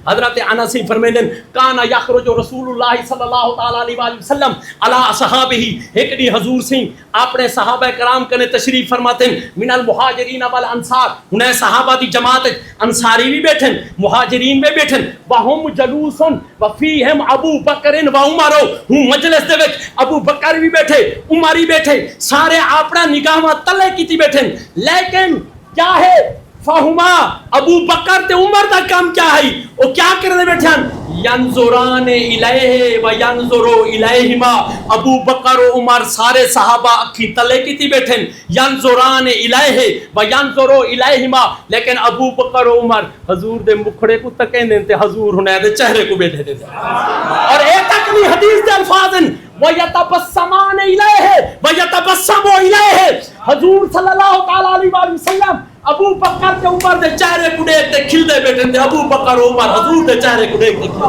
حضرت انس فرمیدن کانا یخرج رسول اللہ صلی اللہ تعالی علیہ وآلہ وسلم علی اصحابہ ایک دی حضور سی اپنے صحابہ کرام کنے تشریف فرماتے من المہاجرین والانصار انہیں صحابہ دی جماعت انصاری بھی بیٹھن مہاجرین بھی بیٹھن وہم جلوسن وفیہم ابو بکر و عمر ہوں مجلس دے وچ ابو بکر بھی بیٹھے عمر بھی بیٹھے سارے اپنا نگاہ تلے کیتی بیٹھن لیکن کیا ہے فہما ابو بکر تے عمر دا کام کیا ہے وہ کیا کرنے بیٹھے ہیں ینظران الیہ و ینظرو الیہما ابو بکر و عمر سارے صحابہ اکھی تلے کیتی بیٹھے ہیں ینظران الیہ و ینظرو الیہما لیکن ابو بکر و عمر حضور دے مکھڑے کو تکیں دیتے حضور ہونے دے چہرے کو بیٹھے دیتے اور ایک اکلی حدیث دے الفاظ ہیں وَيَتَبَسَّمَانَ إِلَيْهِ وَيَتَبَسَّمُ إِلَيْهِ حضور صلی اللہ تعالیٰ علیہ وسلم ابو بکر کے عمر دے چہرے کو دیکھتے کھل دے بیٹھے دے ابو بکر عمر حضور دے چہرے کو دیکھتے کھل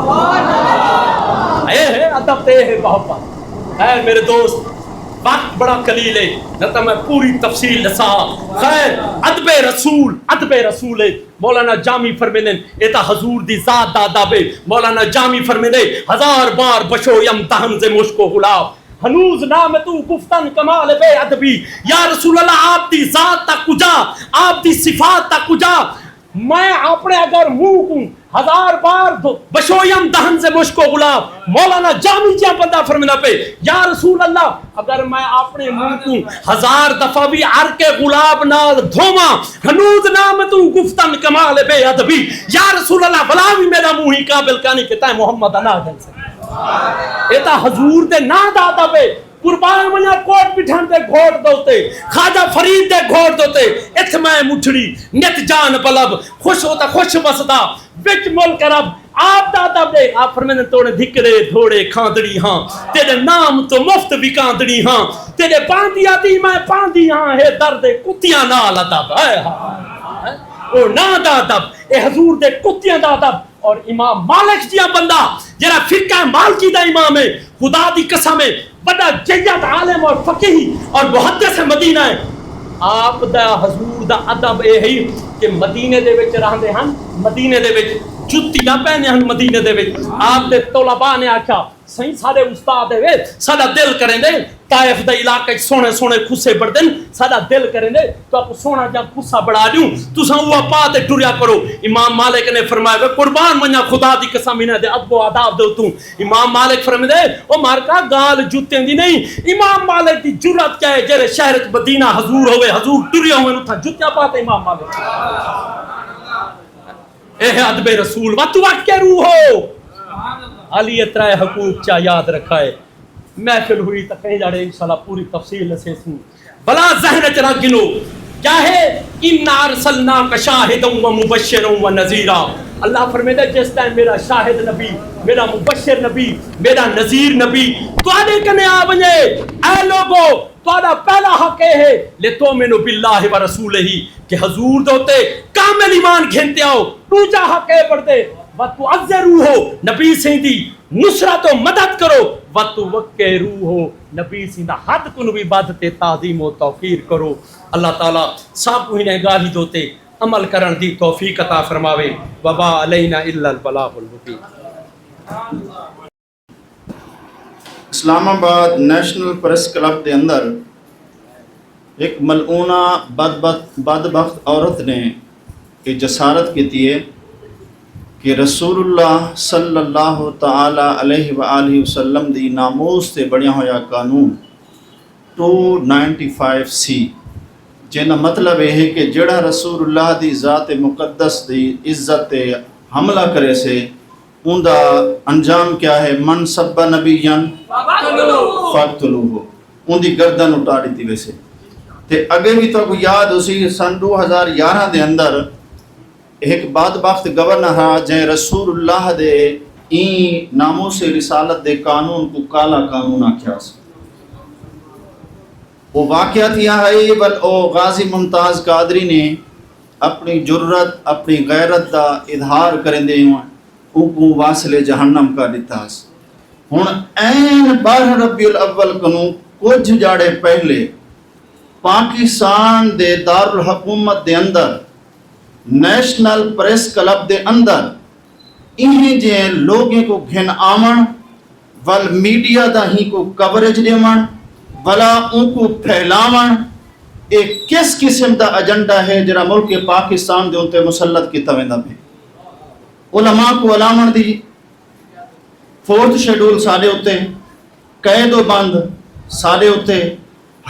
اے ہے ادب تے ہے محبت اے میرے دوست وقت بڑا قلیل ہے نہ تو میں پوری تفصیل لسا خیر ادب رسول ہے مولانا جامی فرمیدن ایتا حضور دی ذات دادا بے مولانا جامی فرمیدے ہزار بار بشو یم تہم سے مشکو غلاب ہنوز نام تو گفتن کمال بے ادبی یا رسول اللہ آپ دی ذات تا کجا آپ دی صفات تا کجا میں اپنے اگر منہ کو ہزار بار بشویم دہن سے مشکو غلاب مولانا جامی جا بندہ فرمانا پہ یا رسول اللہ اگر میں اپنے منہ کو ہزار دفعہ بھی عرق غلاب نال دھوما ہنوز نام تو گفتن کمال بے ادبی یا رسول اللہ بلا بھی میرا منہ ہی قابل کانی کہتا ہے محمد انا دل سے ایتا حضور دے نا دادا پہ قربان منیا کوٹ پٹھان دے گھوڑ دوتے خواجہ فرید دے گھوڑ دوتے اتھ میں مٹھڑی نت جان بلب خوش ہوتا خوش بسدا وچ ملک رب آپ دا ادب دے آپ فرماندے توڑے دھکڑے دھوڑے کھاندڑی ہاں تیرے نام تو مفت بھی کاندڑی ہاں تیرے باندیا دی میں باندی ہاں ہے درد کتیاں نال ادب ہے او نا دا ادب اے حضور دے کتیاں دا ادب. اور امام مالک جیا بندہ جرا فقہ مالکی دا امام ہے خدا دی قسم ہے بڑا جید عالم اور فقیہ اور محدث مدینہ ہے. آپ دا حضور دا ادب اے ہے کہ مدینے دے وچ رہندے ہن مدینے دے وچ جُتیاں پہنے ہن مدینے دے وچ آپ دے طلباء نے آکھیا سہی سارے استاد دے ساڈا دل کریں دے طائف دے علاقے سونے سونے خصے بڑھدن ساڈا دل کریں دے تو آپ سونا جا خصہ بڑھا دیوں تساں وہ پا تے ٹریا کرو. امام مالک نے فرمایا قربان منیا خدا دی قسم انہاں دے ادب و آداب دے تو. امام مالک فرماندے او مارکا گال جوتیں دی نہیں. امام مالک دی جرأت کیا ہے جڑے شہر مدینہ حضور ہوئے حضور ٹریا ہوئے اوتھاں جوتیاں پاتے امام مالک. اے ادب رسول وقت وقت کے روح ہو علی اترائے حقوق چا یاد رکھا ہے. محفل ہوئی تو کہیں جاڑے انشاءاللہ پوری تفصیل سے سن بلا ذہن چنا گنو کیا ہے اِنَّا أَرْسَلْنَاكَ شَاهِدًا وَمُبَشِّرًا وَنَذِيرًا. اللہ فرماتا ہے جس ٹائم میرا شاہد نبی میرا مبشر نبی میرا نذیر نبی تواڈے کنے آ ونجے اے لوگو تواڈا پہلا حق ہے لِتُؤْمِنُوا بِاللَّهِ وَرَسُولِهِ کہ حضور دوتے کامل ایمان گھنتے آؤ. دوجا حق ہے پڑھتے وَتُعَزِّرُوهُ نبی سیندی نصرت و مدد کرو وَتُوَقِّرُوهُ نبی سیندہ حد کو نبی عبادت تعظیم و توقیر کرو. اللہ تعالیٰ سب کو انہیں گاہی دوتے عمل کرن دی توفیق عطا فرماوے. وبا علینا الا البلاغ المبین. اسلام آباد نیشنل پریس کلب کے اندر ایک ملعونہ بدبخت عورت نے یہ جسارت کی ہے کہ رسول اللہ صلی اللہ تعالی علیہ وآلہ وسلم دی ناموس تے بڑھیا ہویا قانون 295C جینا مطلب یہ ہے کہ جڑا رسول اللہ دی ذات مقدس دی عزت تے حملہ کرے سے ان دا انجام کیا ہے من سب نبیان فاقتلوہ ان دی گردن اٹھا دیتی ویسے. تے اگے بھی تو یاد اسی سن 2011 دے اندر ایک بدبخت گورنر ہے جن رسول اللہ دے این ناموس رسالت دے قانون کو کالا قانون آکھیا سی. وہ واقعات یہ ہے بل او غازی ممتاز قادری نے اپنی جرت اپنی غیرت دا اظہار کرندے ان کو واصل جہنم کا دیتا ہے. ہن این 12 ربیع الاول کنو کچھ جاڑے پہلے پاکستان دے دارالحکومت دے اندر نیشنل پریس کلب دے اندر انہیں جے لوگیں کو گھن آمن ول میڈیا دا ہی کو کوریج دیون ولا ان کو پھیلاون ایک کس قسم دا ایجنڈا ہے جرا ملک پاکستان دے انتے مسلط کی تویندہ پہ. علماء کو علامن دی 4th شیڈول سارے ہوتے قید و بند سارے ہوتے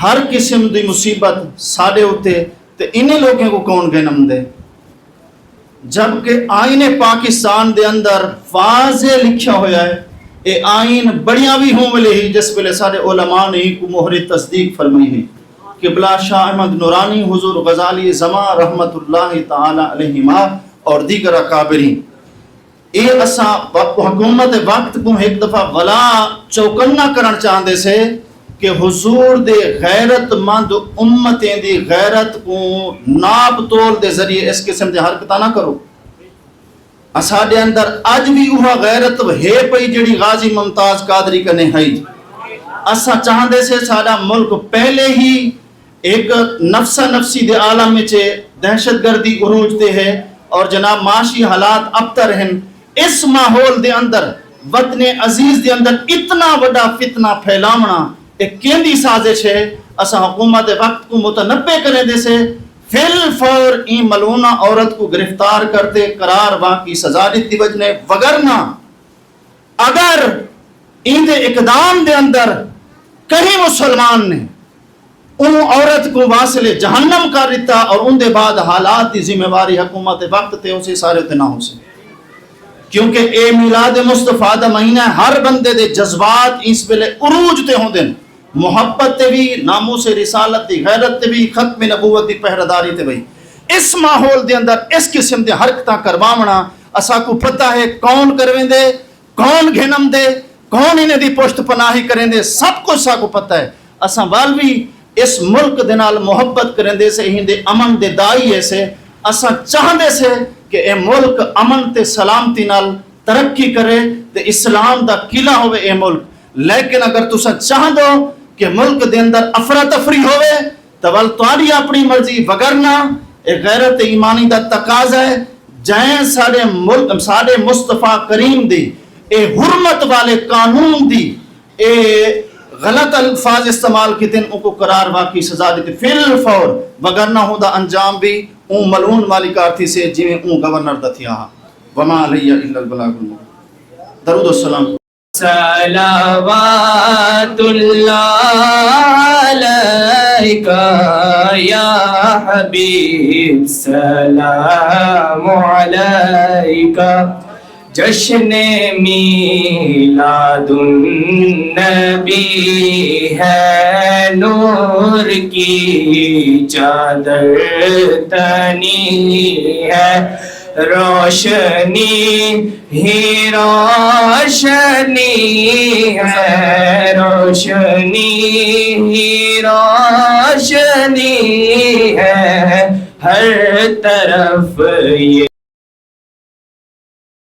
ہر قسم دی مصیبت سارے ہوتے تو انہیں لوگوں کو کون گنم دے جبکہ آئین پاکستان دے اندر واضح لکھا ہویا ہے. اے آئین بڑیاں بھی ہوں ملے ہی جس پہلے سارے علماء نے کو مہر تصدیق فرمائی ہے. قبلہ شاہ احمد نورانی حضور غزالی زمان رحمت اللہ تعالی علیہما اور دیگر اکابرین اے اسا حکومت وقت کو ایک دفعہ ولا چوکنا کرنا چاہتے سے کہ حضور دے غیرت مند امتیں دی غیرت کو ناپ تول دے ذریعے اس قسم دے حرکتہ نہ کرو. اساڈے اندر اج بھی وہ غیرت ہے پئی جڑی غازی ممتاز قادری کنے ہے. اسا چاہندے سے سارا ملک پہلے ہی ایک نفسا نفسی دے عالم میں چے دہشت گردی عروج تے ہے اور جناب معاشی حالات ابتر ہیں. اس ماحول دے اندر وطن عزیز دے اندر اتنا بڑا فتنہ پھیلاونا ایک کیندی سازش ہے. اسا حکومت وقت کو متنبع کرنے دے سے فل فور این ملعونہ عورت کو گرفتار کرتے قرار واقعی سزا دیتی وجنے وگرنہ اگر ان دے اقدام دے اندر کہیں مسلمان نے ان عورت کو واصل جہنم کر دیتا اور ان دے بعد حالات دی ذمہ واری حکومت وقت تے اسے سارے تے نہ ہو سے. کیونکہ اے میلاد مصطفیٰ دا مہینہ ہر بندے دے جذبات اس ویلے عروج تے ہوں دن محبت تے بھی ناموس رسالت دی غیرت تے بھی ختم نبوت دی پہرداری تے بھی اس ماحول دے اندر اس قسم دے حرکتاں کرواونا اسا کو پتہ ہے کون کرویندے کون گھنم دے کون انہیں دی پشت پناہی کریں دے سب کچھ سا کو پتہ ہے اسا والوی اس ملک دے نال محبت کریں دے سے ہندے امن دے دائی ہے سے اسا چاہندے سے کہ اے ملک امن تے سلامتی نال ترقی کرے تے اسلام دا قلعہ ہوئے اے ملک لیکن اگر تسا چاہندو کہ ملک دے اندر افراتفری ہوئے تو ول تاری اپنی مرضی وگرنا اے غیرت ایمانی دا تقاضا ہے جائیں سارے ملک سارے مصطفیٰ کریم دی اے حرمت والے قانون دی اے غلط الفاظ استعمال کی دن ان کو قرار واقعی سزا دیتے فی الفور وگرنا ہوں دا انجام بھی اون ملعون والی کارتھی سے جویں اون گورنر دا تھیا وما علیہ الا البلاغ المبین درود السلام صلوات اللہ علیکہ یا حبیب سلام علیکہ جشن میلاد النبی ہے نور کی چادر تنی ہے روشنی ہی روشنی ہے روشنی ہی روشنی ہے ہر طرف یہ